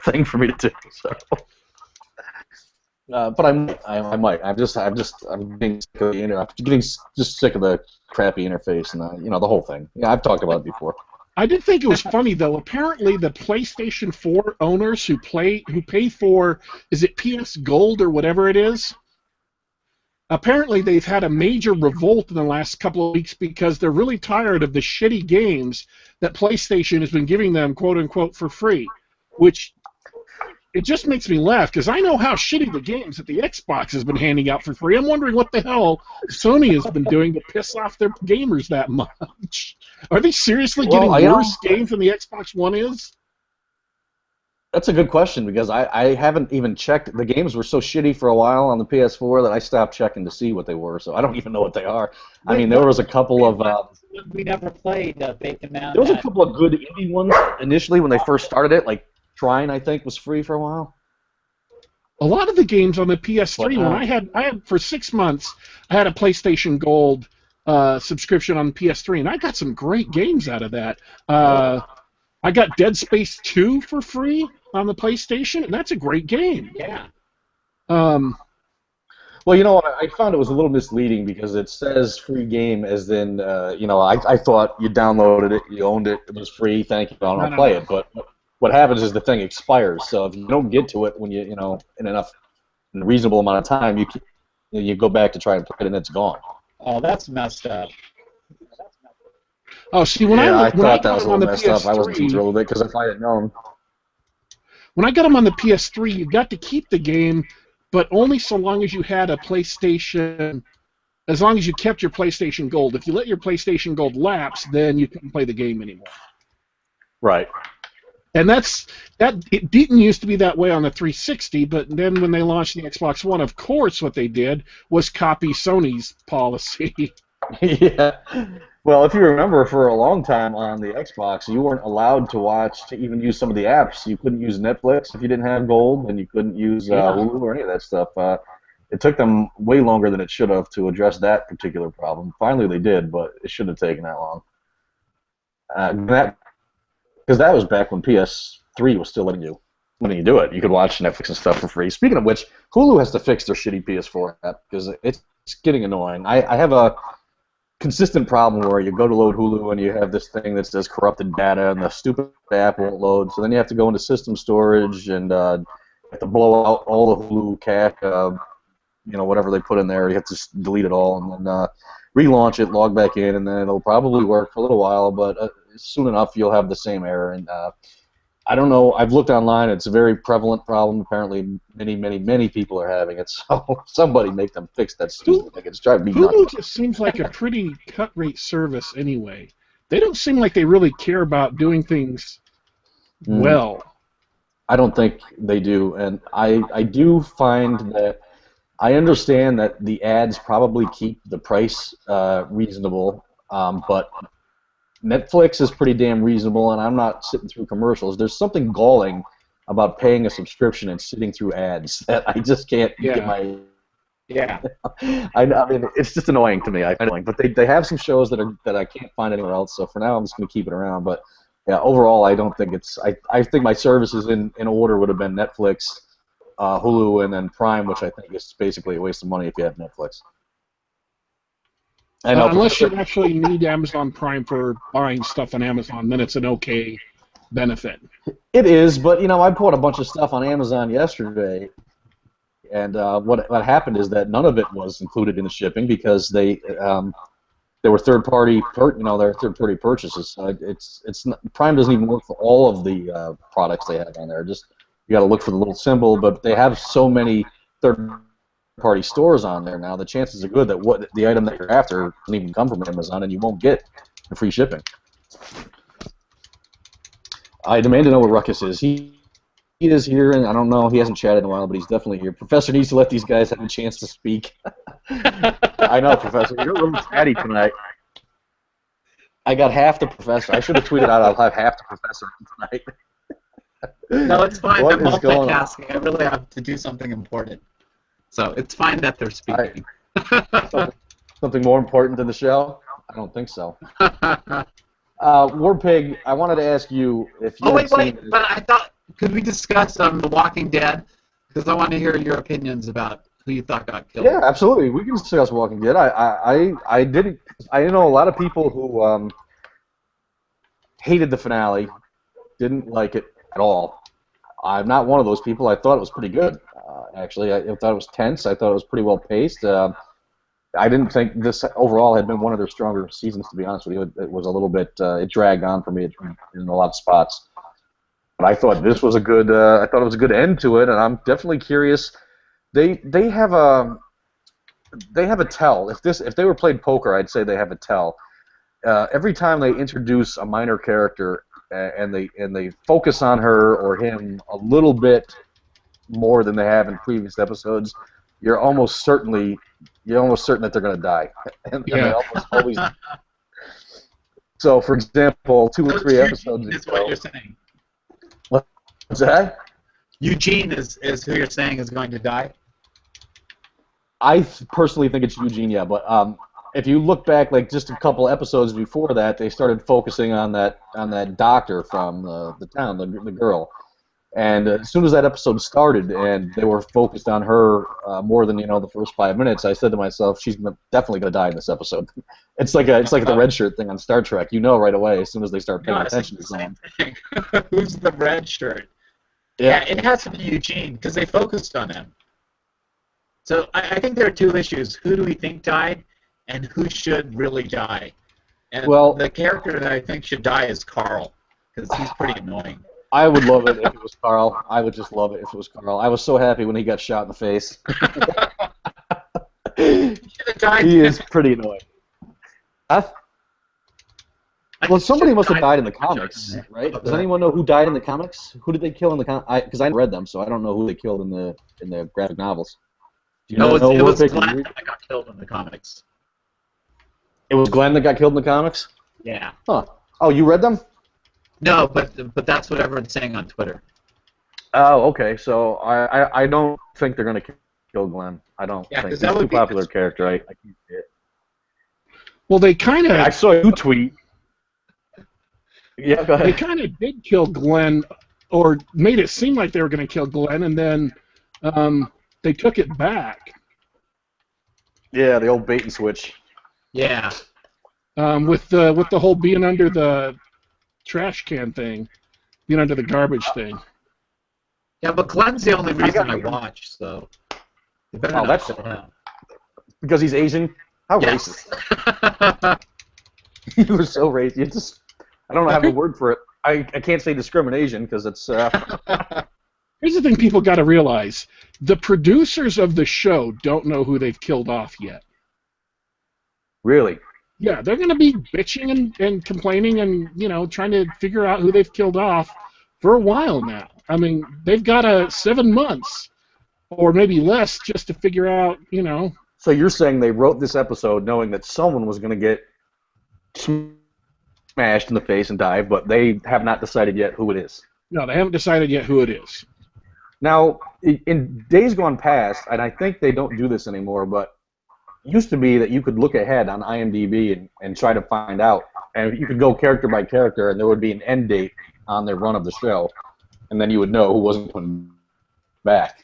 thing for me to do. So. But I might. I'm getting sick of I'm getting just sick of the crappy interface and the whole thing. Yeah, I've talked about it before. I did think it was funny though. Apparently, the PlayStation 4 owners who pay for, is it PS Gold or whatever it is? Apparently, they've had a major revolt in the last couple of weeks because they're really tired of the shitty games that PlayStation has been giving them, quote unquote, for free. Which it just makes me laugh because I know how shitty the games that the Xbox has been handing out for free. I'm wondering what the hell Sony has been doing to piss off their gamers that much. Are they seriously getting worse games than the Xbox One is? That's a good question because I haven't even checked. The games were so shitty for a while on the PS4 that I stopped checking to see what they were, so I don't even know what they are. I mean, there was a couple of... we never played Bacon Mountain. There was a couple of good indie ones initially when they first started it, like Trine, I think, was free for a while. A lot of the games on the PS3, when I had for 6 months, I had a PlayStation Gold subscription on the PS3, and I got some great games out of that. I got Dead Space 2 for free on the PlayStation, and that's a great game. Yeah. Well, I found it was a little misleading because it says free game as in, I thought you downloaded it, you owned it, it was free, thank you, I'll play it. But what happens is the thing expires, so if you don't get to it when in a reasonable amount of time, you go back to try and play it and it's gone. Oh, that's messed up. Oh, see, when I thought that was a little messed up. I wasn't too thrilled with it because if I had known. When I got them on the PS3, you got to keep the game, but only so long as you had a PlayStation. As long as you kept your PlayStation Gold. If you let your PlayStation Gold lapse, then you couldn't play the game anymore. Right. And it didn't used to be that way on the 360, but then when they launched the Xbox One, of course, what they did was copy Sony's policy. Yeah. Well, if you remember, for a long time on the Xbox, you weren't allowed to even use some of the apps. You couldn't use Netflix if you didn't have Gold, and you couldn't use Hulu or any of that stuff. It took them way longer than it should have to address that particular problem. Finally, they did, but it shouldn't have taken that long. Because that was back when PS3 was still letting you do it. You could watch Netflix and stuff for free. Speaking of which, Hulu has to fix their shitty PS4 app because it's getting annoying. I have a consistent problem where you go to load Hulu and you have this thing that says corrupted data and the stupid app won't load. So then you have to go into system storage and you have to blow out all the Hulu cache, whatever they put in there. You have to delete it all and then relaunch it, log back in, and then it'll probably work for a little while, but soon enough you'll have the same error. And I don't know. I've looked online. It's a very prevalent problem. Apparently, many people are having it. So somebody make them fix that stupid thing. It's driving me nuts. Hulu just seems like a pretty cut-rate service anyway. They don't seem like they really care about doing things well. I don't think they do, and I do find that I understand that the ads probably keep the price reasonable, but Netflix is pretty damn reasonable, and I'm not sitting through commercials. There's something galling about paying a subscription and sitting through ads that I just can't get my... Yeah. I mean, it's just annoying to me. But they have some shows that I can't find anywhere else, so for now I'm just going to keep it around. But yeah, overall, I don't think it's... I think my services in order would have been Netflix, Hulu, and then Prime, which I think is basically a waste of money if you have Netflix. Unless you actually need Amazon Prime for buying stuff on Amazon, then it's an okay benefit. It is, but I bought a bunch of stuff on Amazon yesterday, and what happened is that none of it was included in the shipping because they were third-party purchases. So it's not, Prime doesn't even work for all of the products they have on there. Just you got to look for the little symbol, but they have so many third-party stores on there now. The chances are good that the item that you're after doesn't even come from Amazon, and you won't get the free shipping. I demand to know where Ruckus is. He is here, and I don't know. He hasn't chatted in a while, but he's definitely here. Professor needs to let these guys have a chance to speak. I know, Professor. You're a little chatty tonight. I got half the Professor. I should have tweeted out I'll have half the Professor tonight. No, it's fine. What I'm is going on? multitasking. I really have to do something important. So it's fine that they're speaking. Something more important than the show? I don't think so. Warpig, I wanted to ask you if you Wait, but I thought, could we discuss The Walking Dead? Because I want to hear your opinions about who you thought got killed. Yeah, absolutely. We can discuss Walking Dead. I didn't. I know a lot of people who hated the finale, didn't like it at all. I'm not one of those people. I thought it was pretty good. Actually, I thought it was tense. I thought it was pretty well paced. I didn't think this overall had been one of their stronger seasons. To be honest with you, it was a little bit. It dragged on for me in a lot of spots. But I thought this was a good. I thought it was a good end to it, and I'm definitely curious. They have a tell. If they were playing poker, I'd say they have a tell. Every time they introduce a minor character and they focus on her or him a little bit more than they have in previous episodes, you're almost certain that they're going to die. And they almost always. So, for example, 2 or 3 episodes is what you're saying. What's that? Eugene is who you're saying is going to die? I personally think it's Eugene, yeah, but if you look back, like just a couple episodes before that, they started focusing on that doctor from the town, the girl, and as soon as that episode started and they were focused on her more than the first 5 minutes, I said to myself, she's definitely going to die in this episode. It's like the red shirt thing on Star Trek. You know right away as soon as they start paying attention to someone. Who's the red shirt? Yeah, it has to be Eugene because they focused on him. So I think there are 2 issues. Who do we think died, and who should really die? And the character that I think should die is Carl, because he's pretty annoying. I would love it if it was Carl. I would just love it if it was Carl. I was so happy when he got shot in the face. He should have died. He is pretty annoying. Well, somebody must have died in the comics, right? Does anyone know who died in the comics? Who did they kill in the comics? Because I haven't read them, so I don't know who they killed in the graphic novels. It was Glenn that got killed in the comics. It was Glenn that got killed in the comics? Yeah. Huh. Oh, you read them? No, but that's what everyone's saying on Twitter. Oh, okay. So I don't think they're going to kill Glenn. I don't think. He's a too popular character. I can't see it. Well, they kind of... I saw you tweet. Yeah, go ahead. They kind of did kill Glenn, or made it seem like they were going to kill Glenn, and then they took it back. Yeah, the old bait and switch. Yeah. With the whole being under the trash can thing, being under the garbage thing. Yeah, but Glenn's the only reason I watch, so. That's because he's Asian. How racist! He was so racist. I don't have a word for it. I can't say discrimination because it's. Here's the thing people got to realize. The producers of the show don't know who they've killed off yet. Really? Yeah, they're going to be bitching and complaining and, trying to figure out who they've killed off for a while now. I mean, they've got 7 months or maybe less just to figure out, So you're saying they wrote this episode knowing that someone was going to get smashed in the face and die, but they have not decided yet who it is. No, they haven't decided yet who it is. Now, in days gone past, and I think they don't do this anymore, but it used to be that you could look ahead on IMDb and try to find out, and you could go character by character, and there would be an end date on their run of the show, and then you would know who wasn't coming back.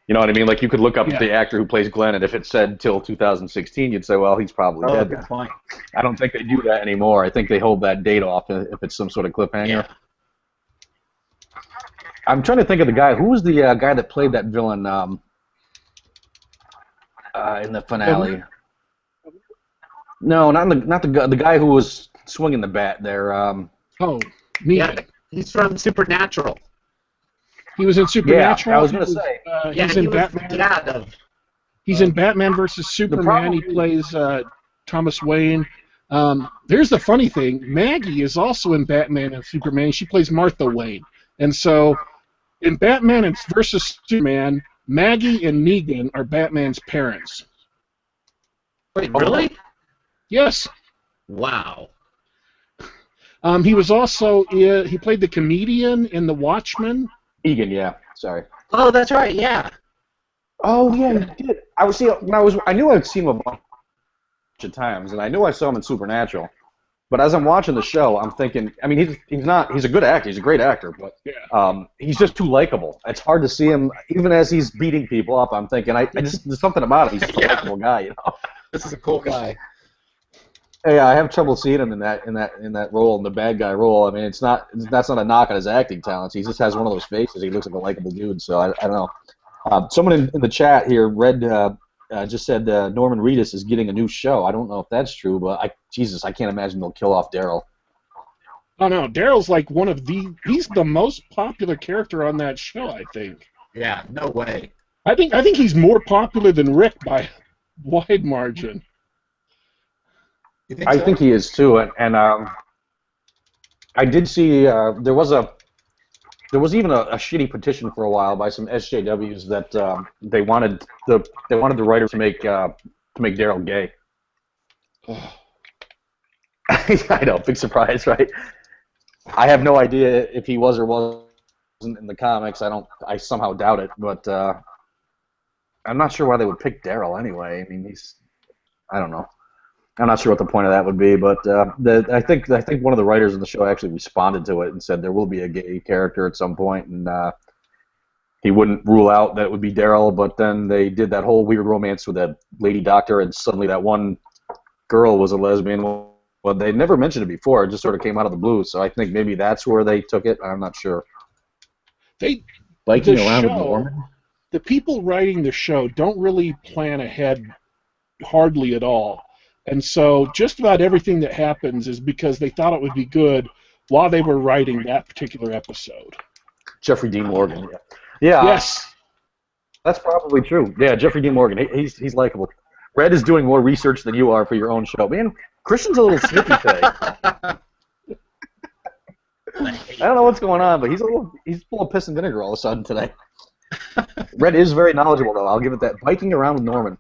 You know what I mean? Like you could look up the actor who plays Glenn, and if it said till 2016, you'd say, well, he's probably dead. Good point. I don't think they do that anymore. I think they hold that date off if it's some sort of cliffhanger. Yeah. I'm trying to think of the guy. Who was the guy that played that villain in the finale? No, not the guy who was swinging the bat there. Negan. Yeah, he's from Supernatural. He was in Supernatural. Yeah, I was going to say. He's in Batman. He's in Batman versus Superman. He plays Thomas Wayne. There's the funny thing. Maggie is also in Batman and Superman. She plays Martha Wayne. And so, in Batman versus Superman, Maggie and Negan are Batman's parents. Wait, really? Yes. Wow. He was also he played the comedian in The Watchmen. Egan, yeah. Sorry. Oh, that's right. Yeah. Oh, yeah, he did. I knew I'd seen him a bunch of times, and I knew I saw him in Supernatural. But as I'm watching the show, I'm thinking, I mean, he's a good actor, he's a great actor, but he's just too likable. It's hard to see him, even as he's beating people up. I'm thinking, there's something about him. He's just a likable guy, you know. This is a cool guy. Yeah, I have trouble seeing him in that role, in the bad guy role. I mean, that's not a knock on his acting talents. He just has one of those faces. He looks like a likable dude. So I don't know. Someone in the chat here, Red, just said Norman Reedus is getting a new show. I don't know if that's true, but Jesus, I can't imagine they'll kill off Daryl. Oh no, Daryl's like he's the most popular character on that show, I think. Yeah, no way. I think he's more popular than Rick by a wide margin. You think I so? think he is too, and I did see there was even a shitty petition for a while by some SJWs that they wanted the writer to make Daryl gay. I know, big surprise, right? I have no idea if he was or wasn't in the comics. I somehow doubt it, but I'm not sure why they would pick Daryl anyway. I mean, I don't know. I'm not sure what the point of that would be, but I think one of the writers in the show actually responded to it and said there will be a gay character at some point, and he wouldn't rule out that it would be Daryl. But then they did that whole weird romance with that lady doctor, and suddenly that one girl was a lesbian. Well, they never mentioned it before; it just sort of came out of the blue. So I think maybe that's where they took it. I'm not sure. Biking around with Norman? The people writing the show don't really plan ahead hardly at all. And so just about everything that happens is because they thought it would be good while they were writing that particular episode. Jeffrey Dean Morgan. Yeah. Yes. That's probably true. Yeah, Jeffrey Dean Morgan. He's likable. Red is doing more research than you are for your own show. Man, Christian's a little snippy today. I don't know what's going on, but he's full of piss and vinegar all of a sudden today. Red is very knowledgeable, though. I'll give it that. Biking around with Norman.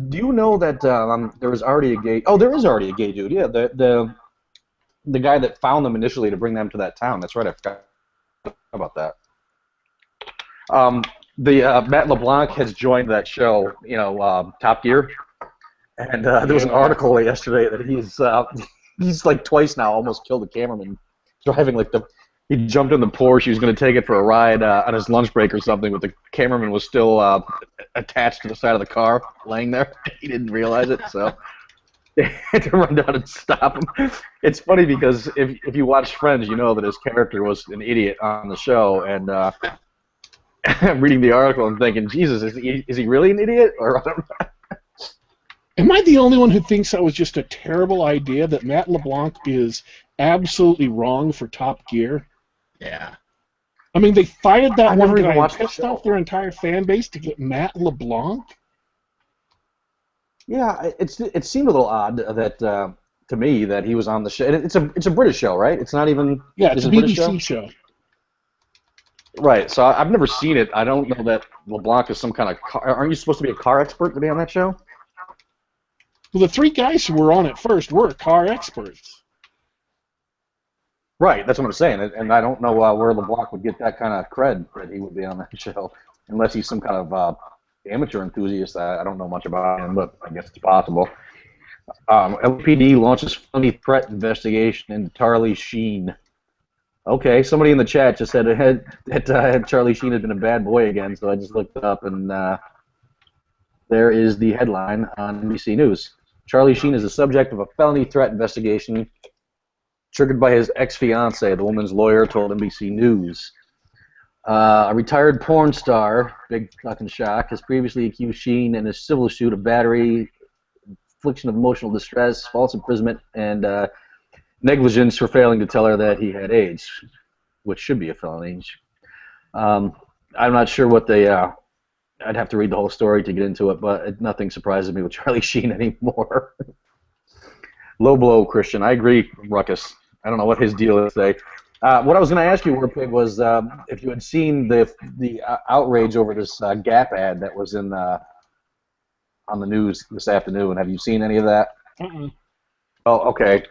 Do you know that there was already a gay... Oh, there is already a gay dude. Yeah, the guy that found them initially to bring them to that town. That's right. I forgot about that. Matt LeBlanc has joined that show, Top Gear. And there was an article yesterday that he's like twice now almost killed a cameraman driving he jumped in the Porsche. He was going to take it for a ride on his lunch break or something, but the cameraman was still attached to the side of the car, laying there. He didn't realize it, so they had to run down and stop him. It's funny because if you watch Friends, you know that his character was an idiot on the show, and I'm reading the article and thinking, Jesus, is he really an idiot? Or I don't know. Am I the only one who thinks that was just a terrible idea, that Matt LeBlanc is absolutely wrong for Top Gear? Yeah. I mean, they fired that one even guy and watched the pissed show. off their entire fan base to get Matt LeBlanc? Yeah, it seemed a little odd that to me that he was on the show. It's a British show, right? It's not even... Yeah, it's is a it British BBC show. Right, so I've never seen it. I don't know that LeBlanc is some kind of car... Aren't you supposed to be a car expert to be on that show? Well, the three guys who were on it first were car experts. Right, that's what I'm saying, and I don't know where LeBlanc would get that kind of cred that he would be on that show, unless he's some kind of amateur enthusiast. I don't know much about him, but I guess it's possible. LPD launches felony threat investigation into Charlie Sheen. Okay, somebody in the chat just said that Charlie Sheen had been a bad boy again, so I just looked it up, and there is the headline on NBC News. Charlie Sheen is the subject of a felony threat investigation triggered by his ex-fiancée, the woman's lawyer told NBC News. A retired porn star, big fucking shock, has previously accused Sheen in a civil suit of battery, infliction of emotional distress, false imprisonment, and negligence for failing to tell her that he had AIDS, which should be a felony. I'm not sure what they... I'd have to read the whole story to get into it, but nothing surprises me with Charlie Sheen anymore. Low blow, Christian. I agree, Ruckus. I don't know what his deal is today. What I was going to ask you, Warpig, was if you had seen the outrage over this Gap ad that was on the news this afternoon. Have you seen any of that? Uh-uh. Oh, okay.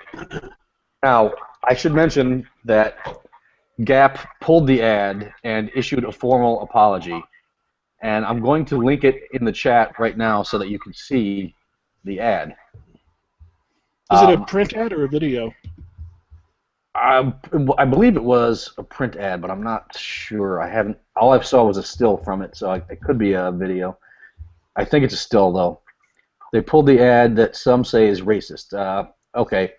Now, I should mention that Gap pulled the ad and issued a formal apology. And I'm going to link it in the chat right now so that you can see the ad. Is it a print ad or a video? I believe it was a print ad, but I'm not sure. I haven't. All I saw was a still from it, so it could be a video. I think it's a still though. They pulled the ad that some say is racist. Okay.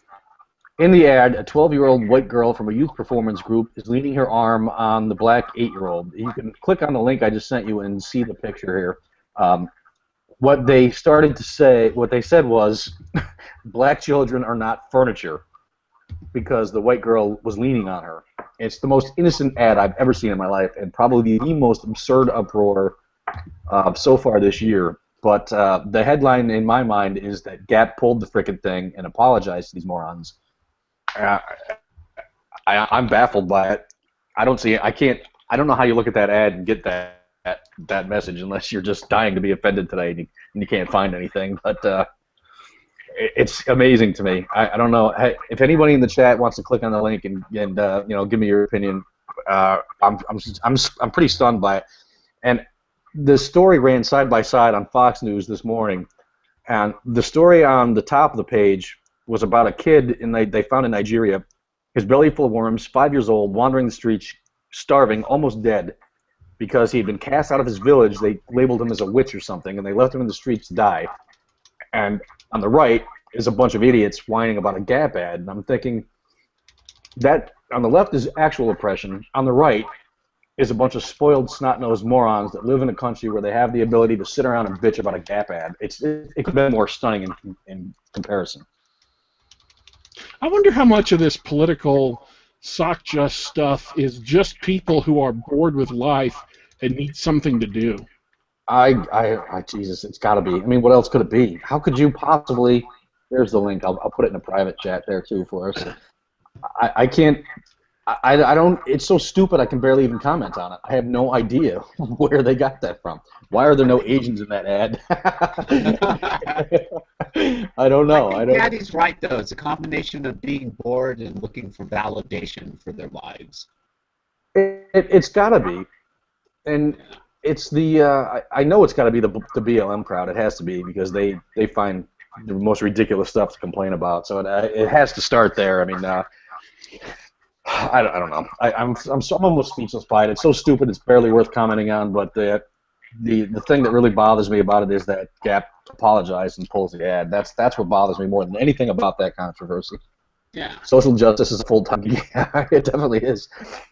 In the ad, a 12-year-old white girl from a youth performance group is leaning her arm on the black 8-year-old. You can click on the link I just sent you and see the picture here. What they said was, black children are not furniture, because the white girl was leaning on her. It's the most innocent ad I've ever seen in my life, and probably the most absurd uproar so far this year. But the headline in my mind is that Gap pulled the frickin' thing and apologized to these morons. I'm baffled by it. I don't see it. I don't know how you look at that ad and get that message unless you're just dying to be offended today and you can't find anything. But it's amazing to me. I don't know. If anybody in the chat wants to click on the link and give me your opinion, I'm pretty stunned by it. And the story ran side by side on Fox News this morning, and the story on the top of the page was about a kid they found in Nigeria, his belly full of worms, 5 years old, wandering the streets, starving, almost dead, because he had been cast out of his village. They labeled him as a witch or something, and they left him in the streets to die. And on the right is a bunch of idiots whining about a Gap ad, and I'm thinking that on the left is actual oppression. On the right is a bunch of spoiled, snot-nosed morons that live in a country where they have the ability to sit around and bitch about a Gap ad. It could be more stunning in comparison. I wonder how much of this political sock just stuff is just people who are bored with life and need something to do. Jesus, it's got to be. I mean, what else could it be? How could you possibly? There's the link. I'll put it in a private chat there too for us. I can't. I don't. It's so stupid. I can barely even comment on it. I have no idea where they got that from. Why are there no Asians in that ad? I don't know. I think Daddy's right though. It's a combination of being bored and looking for validation for their lives. It's got to be, and it's the. I know it's got to be the BLM crowd. It has to be because they find the most ridiculous stuff to complain about. So it has to start there. I mean. I don't know. I'm almost speechless by it. It's so stupid. It's barely worth commenting on. But the thing that really bothers me about it is that Gap apologized and pulls the ad. That's what bothers me more than anything about that controversy. Yeah. Social justice is a full-time. Yeah, it definitely is.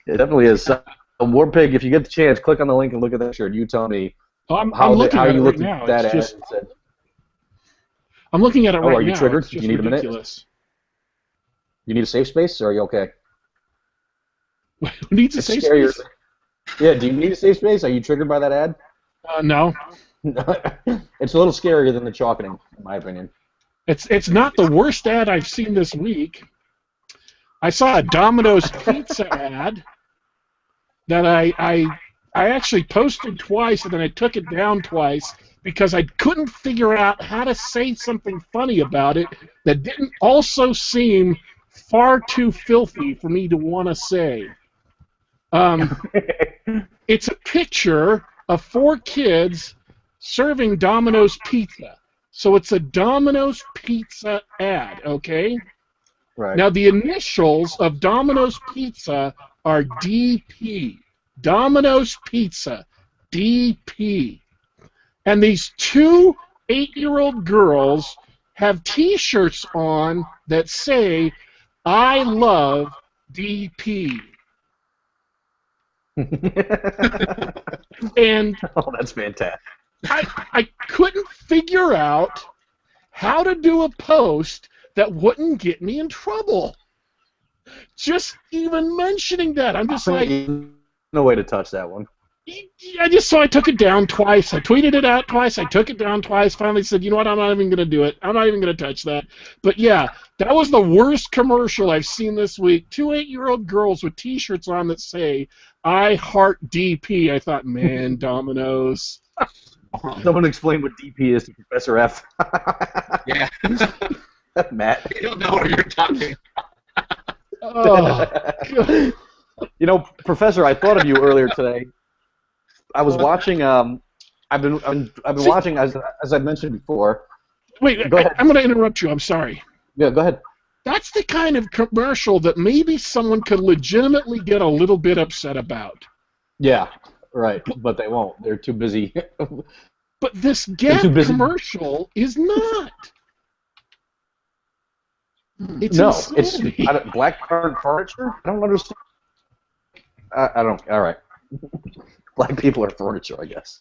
It definitely is. So, Warpig, if you get the chance, click on the link and look at that shirt. You tell me how you looked at that ad. I'm looking at it right now. Are you triggered? Do you need ridiculous. A minute? You need a safe space, or are you okay? Who needs a safe space? Yeah, do you need a safe space? Are you triggered by that ad? No. It's a little scarier than the chalkening, in my opinion. It's not the worst ad I've seen this week. I saw a Domino's pizza ad that I actually posted twice and then I took it down twice because I couldn't figure out how to say something funny about it that didn't also seem far too filthy for me to want to say. It's a picture of 4 kids serving Domino's pizza. So it's a Domino's pizza ad, okay? Right. Now the initials of Domino's pizza are DP. Domino's Pizza, DP. And these 2 8-year-old girls have T-shirts on that say, I love DP. And that's fantastic. I couldn't figure out how to do a post that wouldn't get me in trouble. Just even mentioning that, I'm just like, no way to touch that one. I took it down twice. I tweeted it out twice. I took it down twice. Finally said, you know what? I'm not even going to do it. I'm not even going to touch that. But yeah, that was the worst commercial I've seen this week. 2 8-year-old girls with T-shirts on that say, I heart DP. I thought, man, Domino's. Someone explain what DP is to Professor F. Yeah. Matt. You don't know what you're talking about. Oh, God. You know, Professor, I thought of you earlier today. I was watching. I've been watching as I mentioned before. Wait, I'm going to interrupt you. I'm sorry. Yeah, go ahead. That's the kind of commercial that maybe someone could legitimately get a little bit upset about. Yeah, right. But they won't. They're too busy. But this They're Gap too busy. commercial is not. It's No, insanity. it's black furniture. I don't understand. I don't. All right. Black people are furniture, I guess.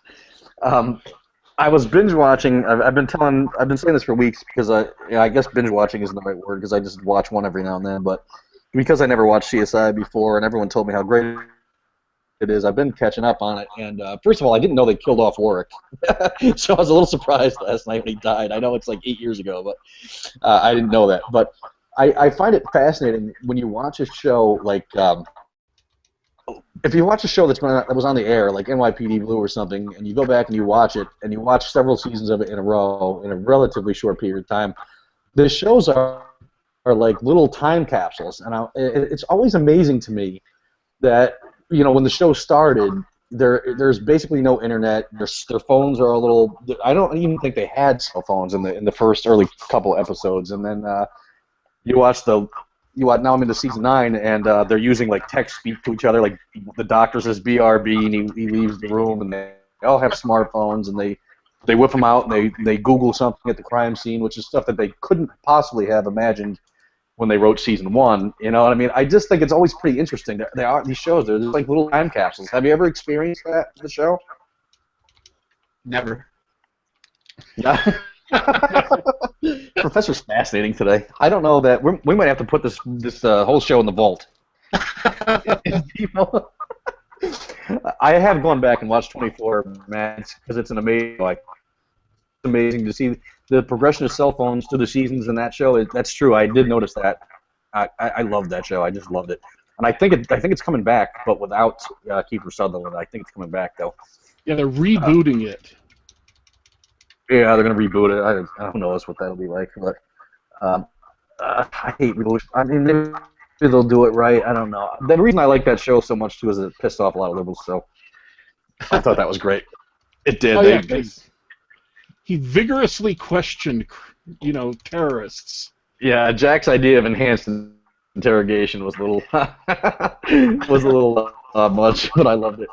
I was binge watching. I've been saying this for weeks because I guess binge watching isn't the right word because I just watch one every now and then. But because I never watched CSI before, and everyone told me how great it is, I've been catching up on it. And first of all, I didn't know they killed off Warwick, so I was a little surprised last night when he died. I know it's like 8 years ago, but I didn't know that. But I find it fascinating when you watch a show like. If you watch a show that was on the air, like NYPD Blue or something, and you go back and you watch it, and you watch several seasons of it in a row in a relatively short period of time, the shows are like little time capsules, and it's always amazing to me that when the show started, there's basically no internet. Their phones are a little. I don't even think they had cell phones in the first early couple episodes, and then now I'm into season 9, and they're using like text speak to each other. Like the doctor says BRB, and he leaves the room, and they all have smartphones, and they whip them out, and they Google something at the crime scene, which is stuff that they couldn't possibly have imagined when they wrote season 1. You know what I mean? I just think it's always pretty interesting. These shows, they're just like little time capsules. Have you ever experienced that in the show? Never. Yeah. Professor's fascinating today. I don't know that we might have to put this whole show in the vault. I have gone back and watched 24, man, because it's an amazing to see the progression of cell phones through the seasons in that show. That's true. I did notice that. I loved that show. I just loved it, and I think it's coming back, but without Kiefer Sutherland. I think it's coming back though. Yeah, they're rebooting it. Yeah, they're gonna reboot it. I don't know what that'll be like, but I hate reboots. I mean, maybe they'll do it right. I don't know. The reason I like that show so much too is it pissed off a lot of liberals. So I thought that was great. It did. Oh, he vigorously questioned, terrorists. Yeah, Jack's idea of enhanced interrogation was a little much, but I loved it.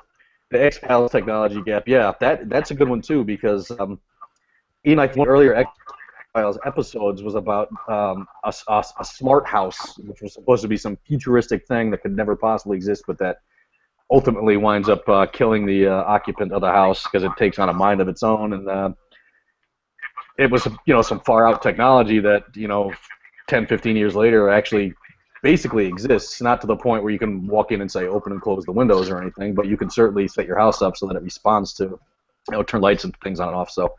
The X-Files technology gap. Yeah, that's a good one too because. Even like one earlier X-Files episodes was about a smart house, which was supposed to be some futuristic thing that could never possibly exist, but that ultimately winds up killing the occupant of the house because it takes on a mind of its own. And it was some far out technology that 10, 15 years later actually basically exists, not to the point where you can walk in and say open and close the windows or anything, but you can certainly set your house up so that it responds to turn lights and things on and off. So.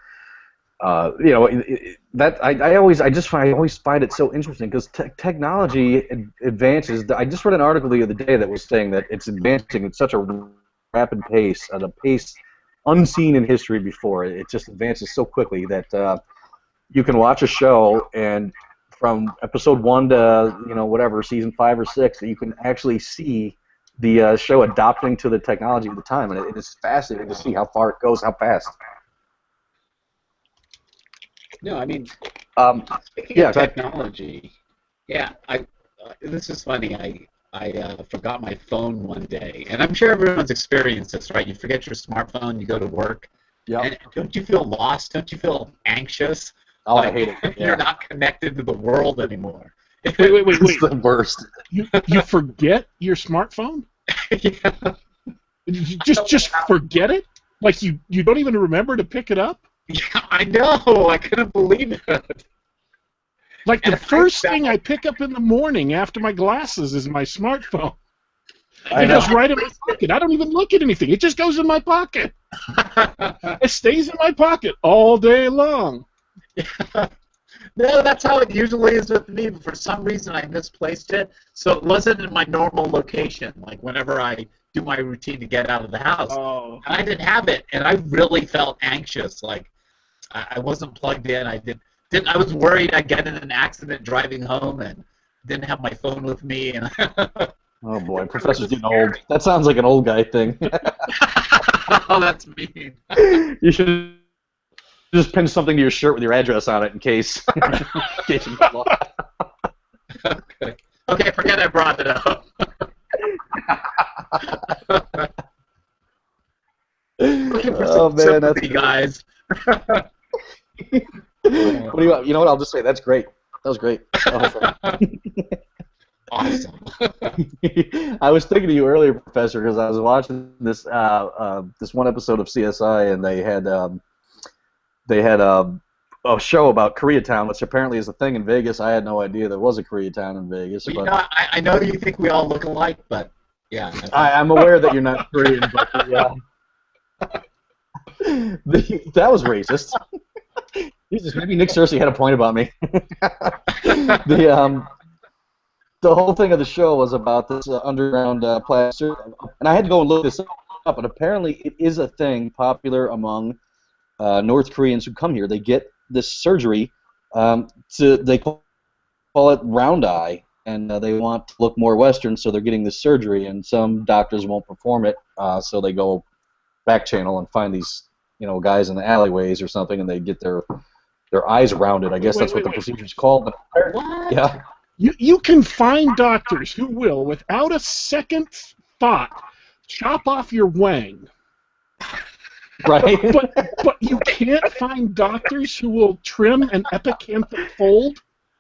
I always find it so interesting because technology advances. I just read an article the other day that was saying that it's advancing at such a rapid pace, at a pace unseen in history before. It just advances so quickly that you can watch a show and from episode 1 to season 5 or 6, you can actually see the show adopting to the technology of the time, and it is fascinating to see how far it goes, how fast. No, I mean, speaking of technology, this is funny. I forgot my phone one day, and I'm sure everyone's experienced this, right? You forget your smartphone, you go to work, and don't you feel lost? Don't you feel anxious? Oh, I hate it. Yeah. You're not connected to the world anymore. Wait. It's the worst. You forget your smartphone? Yeah. You just forget it? Like you don't even remember to pick it up? Yeah, I know. I couldn't believe it. Like the first thing I pick up in the morning after my glasses is my smartphone. It goes right in my pocket. I don't even look at anything. It just goes in my pocket. It stays in my pocket all day long. Yeah. No, that's how it usually is with me, but for some reason I misplaced it, so it wasn't in my normal location, like whenever I do my routine to get out of the house. Oh. And I didn't have it, and I really felt anxious, like I wasn't plugged in. I was worried I'd get in an accident driving home and didn't have my phone with me. And oh boy, Professor's getting old. That sounds like an old guy thing. Oh, that's mean. You should just pin something to your shirt with your address on it in case you get lost. Okay, forget I brought it up. Looking for Oh some man, that's sympathy, guys. what do you? You know what? I'll just say that's great. That was great. Awesome. I was thinking of you earlier, Professor, because I was watching this this one episode of CSI, and they had a show about Koreatown, which apparently is a thing in Vegas. I had no idea there was a Koreatown in Vegas. Well, But you know, I know you think we all look alike, but yeah. I'm aware that you're not Korean, but that was racist. Jesus, maybe Nick Searcy had a point about me. The whole thing of the show was about this underground plastic, and I had to go and look this up. But apparently, it is a thing popular among North Koreans who come here. They get this surgery. They call it round eye, and they want to look more Western, so they're getting this surgery. And some doctors won't perform it, so they go back channel and find these guys in the alleyways or something, and they get their eyes rounded. I guess that's what the procedure is called. What? Yeah. You can find doctors who will, without a second thought, chop off your wang. Right. But you can't find doctors who will trim an epicanthic fold.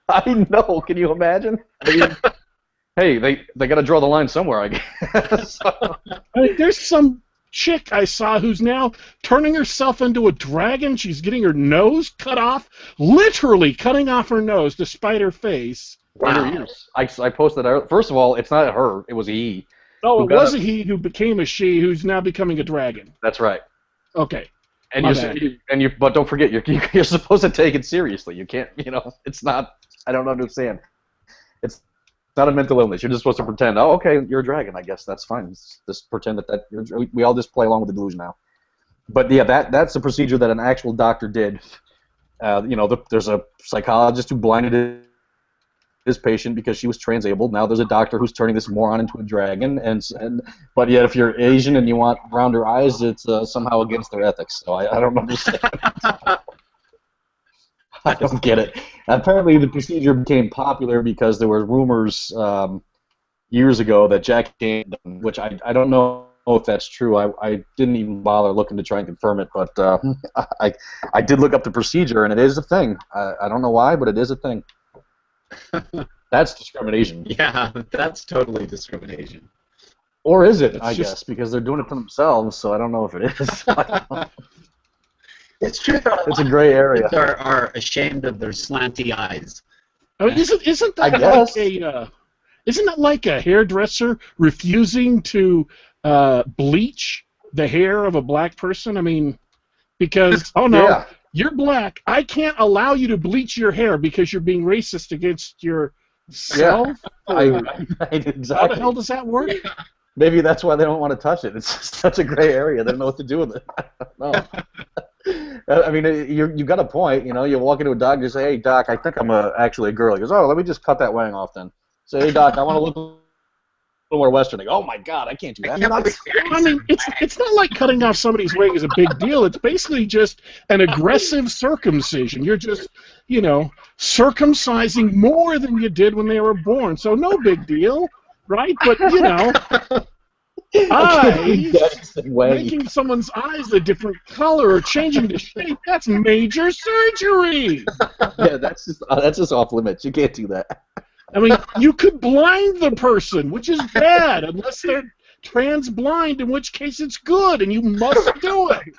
I know. Can you imagine? I mean, hey, they got to draw the line somewhere, I guess. I mean, there's some chick I saw who's now turning herself into a dragon. She's getting her nose cut off, literally cutting off her nose to spite her face. Wow. I posted that. First of all, it's not her. It was a he. Oh, it was a he who became a she who's now becoming a dragon. That's right. Okay. And but don't forget, you're supposed to take it seriously. You can't, it's not. I don't understand. It's not a mental illness. You're just supposed to pretend. Oh, okay, you're a dragon. I guess that's fine. Just pretend that we all just play along with the delusion now. But yeah, that's a procedure that an actual doctor did. There's a psychologist who blinded his patient because she was transabled. Now there's a doctor who's turning this moron into a dragon, but yet if you're Asian and you want rounder eyes, it's somehow against their ethics. So I don't understand. I don't get it. Apparently the procedure became popular because there were rumors years ago that Jack Kane, which I don't know if that's true. I didn't even bother looking to try and confirm it, but I did look up the procedure, and it is a thing. I don't know why, but it is a thing. That's discrimination. Yeah, that's totally discrimination. Or is it? I guess because they're doing it to themselves. So I don't know if it is. It's true. Though, it's a gray area. Are ashamed of their slanty eyes. I mean, isn't that like a hairdresser refusing to bleach the hair of a black person? I mean, because Yeah. You're black. I can't allow you to bleach your hair because you're being racist against yourself. Yeah. Exactly. How the hell does that work? Maybe that's why they don't want to touch it. It's just such a gray area. They don't know what to do with it. No. I mean, you got a point. You walk into a doctor and say, "Hey, doc, I think I'm actually a girl." He goes, "Oh, let me just cut that wang off then." Say, "Hey, doc, I want to look a little more Western." They go, "Oh my God, I can't do that." I mean, it's not like cutting off somebody's wing is a big deal. It's basically just an aggressive circumcision. You're just, circumcising more than you did when they were born. So no big deal, right? But eyes, making someone's eyes a different color or changing the shape—that's major surgery. Yeah, that's just off limits. You can't do that. I mean, you could blind the person, which is bad, unless they're trans blind, in which case it's good, and you must do it.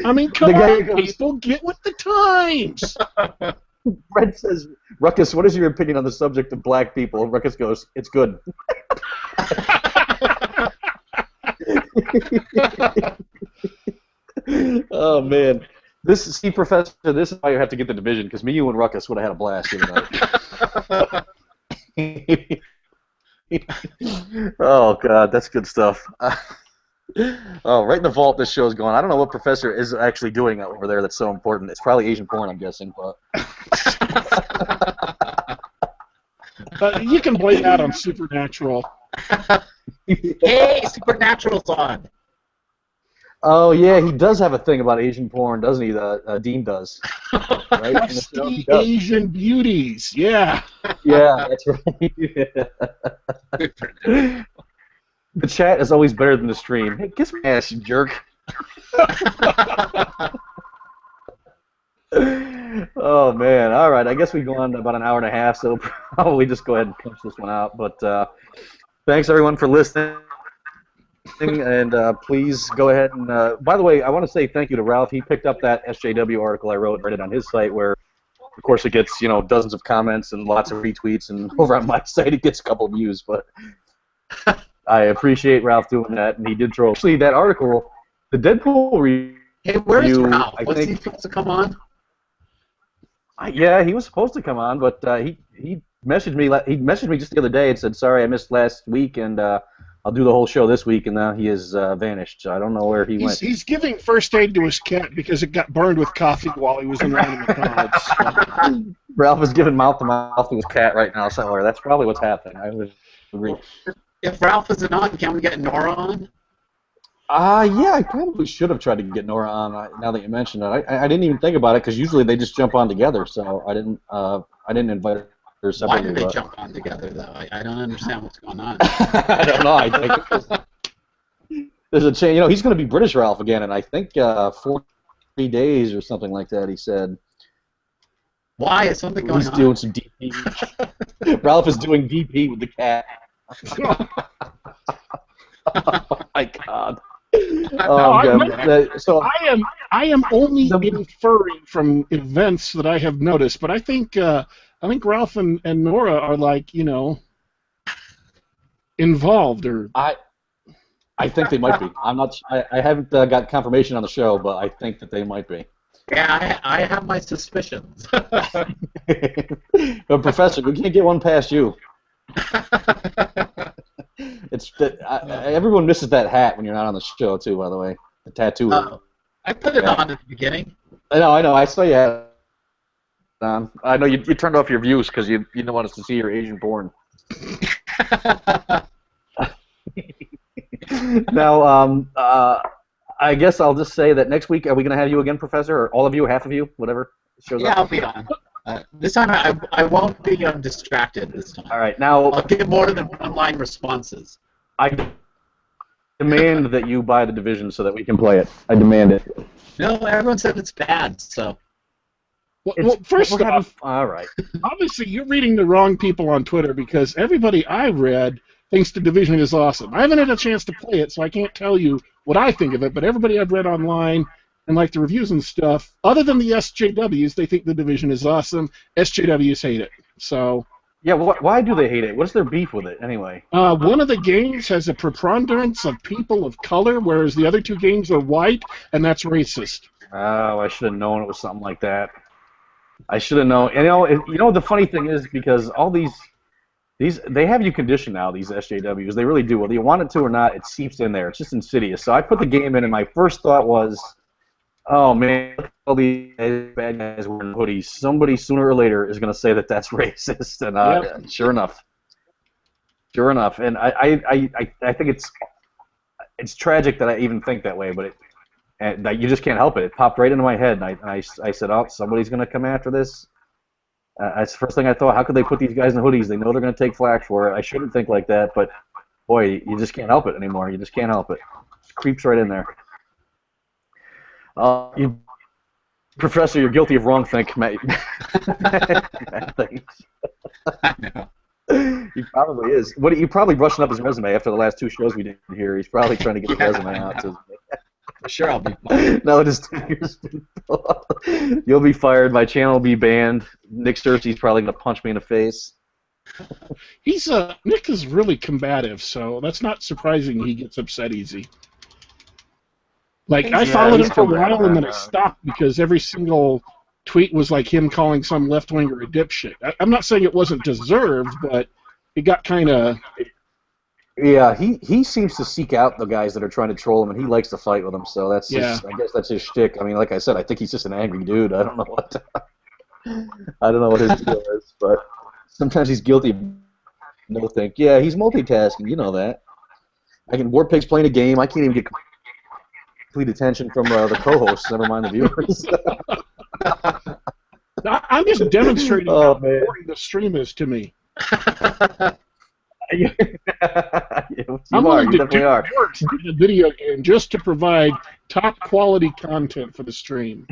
I mean, come on, people, get with the times. Brett says, "Ruckus, what is your opinion on the subject of black people?" And Ruckus goes, "It's good." Oh man, Professor, this is why you have to get the division, because me, you, and Ruckus would have had a blast. Oh God, that's good stuff. Oh, right in the vault this show's going. I don't know what Professor is actually doing over there that's so important. It's probably Asian porn, I'm guessing. But you can blame that on Supernatural. Hey, Supernatural's on. Oh yeah, he does have a thing about Asian porn, doesn't he? Dean does, right? In the show, he Rusty does. Asian beauties. Yeah. Yeah, that's right. The chat is always better than the stream. Hey, kiss my ass, you jerk. Oh man, all right. I guess we've gone about an hour and a half, so probably just go ahead and punch this one out. But thanks everyone for listening, and please go ahead and. By the way, I want to say thank you to Ralph. He picked up that SJW article I wrote and read it on his site, where of course it gets dozens of comments and lots of retweets, and over on my site it gets a couple of views. But I appreciate Ralph doing that, and he did throw. Actually, that article, the Deadpool review. Hey, where's Ralph? Was he supposed to come on? Yeah, he was supposed to come on, but he messaged me. He messaged me just the other day and said, "Sorry, I missed last week, and I'll do the whole show this week." And now he has vanished. So I don't know where he went. He's giving first aid to his cat because it got burned with coffee while he was in line in McDonald's. So. Ralph is giving mouth to mouth to his cat right now somewhere. That's probably what's happening. I would agree. If Ralph isn't on, can we get Nora on? Yeah, I probably should have tried to get Nora on. Now that you mentioned it, I didn't even think about it because usually they just jump on together. So I didn't invite her separately. Why did they jump on together though? I don't understand what's going on. I don't know. I think there's a change. He's going to be British Ralph again, and I think 40 days or something like that. He said. Why is something going on? He's doing some DP. Ralph is doing DP with the cat. Oh my God. So I am only inferring from events that I have noticed, but I think Ralph and Nora are like involved or. I think they might be. I'm not. I haven't got confirmation on the show, but I think that they might be. Yeah, I have my suspicions. But Professor, we can't get one past you. It's everyone misses that hat when you're not on the show too. By the way, the tattoo. I put it on at the beginning. I know. I saw you had it on. I know you turned off your views because you don't want us to see your Asian porn. Now, I guess I'll just say that next week, are we going to have you again, Professor, or all of you, half of you, whatever shows up? Yeah, I'll be on. This time I won't be distracted this time. All right, now I'll give more than one-line responses. I demand that you buy the Division so that we can play it. I demand it. No, everyone said it's bad, so. Well, first off, all right. Obviously, you're reading the wrong people on Twitter because everybody I read thinks the Division is awesome. I haven't had a chance to play it, so I can't tell you what I think of it, but everybody I've read online and like the reviews and stuff, other than the SJWs, they think the Division is awesome. SJWs hate it. So. Yeah, why do they hate it? What's their beef with it, anyway? One of the games has a preponderance of people of color, whereas the other two games are white, and that's racist. Oh, I should have known it was something like that. I should have known. And, the funny thing is, because all these they have you conditioned now, these SJWs. They really do. Whether you want it to or not, it seeps in there. It's just insidious. So I put the game in, and my first thought was, oh, man, all these bad guys wearing hoodies. Somebody sooner or later is going to say that that's racist. And Yep. Sure enough. And I think it's tragic that I even think that way, but that you just can't help it. It popped right into my head, and I said, oh, somebody's going to come after this. That's the first thing I thought. How could they put these guys in hoodies? They know they're going to take flack for it. I shouldn't think like that, but, boy, you just can't help it anymore. You just can't help it. It creeps right in there. Professor, you're guilty of wrong-think. He probably is. He probably brushing up his resume after the last two shows we did here. He's probably trying to get the resume out. For sure, I'll be fine. No, just you'll be fired. My channel will be banned. Nick Searcy's probably going to punch me in the face. Nick is really combative, so that's not surprising he gets upset easy. Like, I followed him for a while, and then I stopped because every single tweet was like him calling some left-winger a dipshit. I'm not saying it wasn't deserved, but it got kind of... Yeah, he seems to seek out the guys that are trying to troll him, and he likes to fight with them, so I guess that's his shtick. I mean, like I said, I think he's just an angry dude. I don't know what his deal is, but sometimes he's guilty of no think. Yeah, he's multitasking, you know that. Warpig's playing a game, I can't even get complete attention from the co-hosts. Never mind the viewers. I'm just demonstrating Oh, how man. important the stream is to me. you I'm are. willing You to do definitely are. worse in a video game just to provide top quality content for the stream.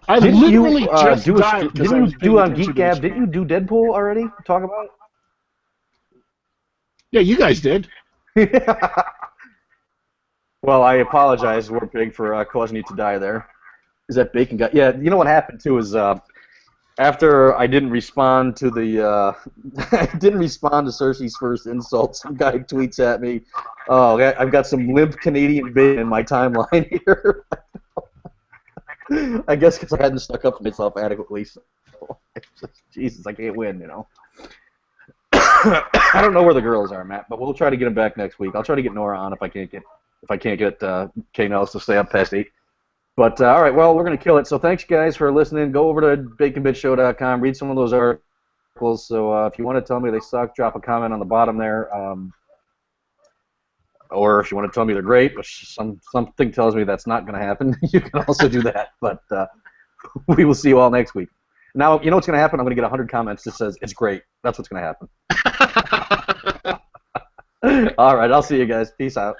I Didn't literally you just do died because I didn't was you paying do on attention Geek to the Gab? stream. Didn't you do Deadpool already? Talk about Yeah, you guys did. it. Well, I apologize, Warpig, for causing you to die there. Is that bacon guy? Yeah, you know what happened too is after I didn't respond to the I didn't respond to Cersei's first insult. Some guy tweets at me, "Oh, I've got some limp Canadian bacon in my timeline here." I guess because I hadn't stuck up for myself adequately. So, Jesus, I can't win, you know. I don't know where the girls are, Matt, but we'll try to get them back next week. I'll try to get Nora on if I can't get Kay Nellis to stay up past 8. But all right, well, we're gonna kill it. So thanks, guys, for listening. Go over to baconbitshow.com, read some of those articles. So if you want to tell me they suck, drop a comment on the bottom there. Or if you want to tell me they're great, which something tells me that's not going to happen, you can also do that. But we will see you all next week. Now, you know what's going to happen? I'm going to get 100 comments that says, it's great. That's what's going to happen. All right, I'll see you guys. Peace out.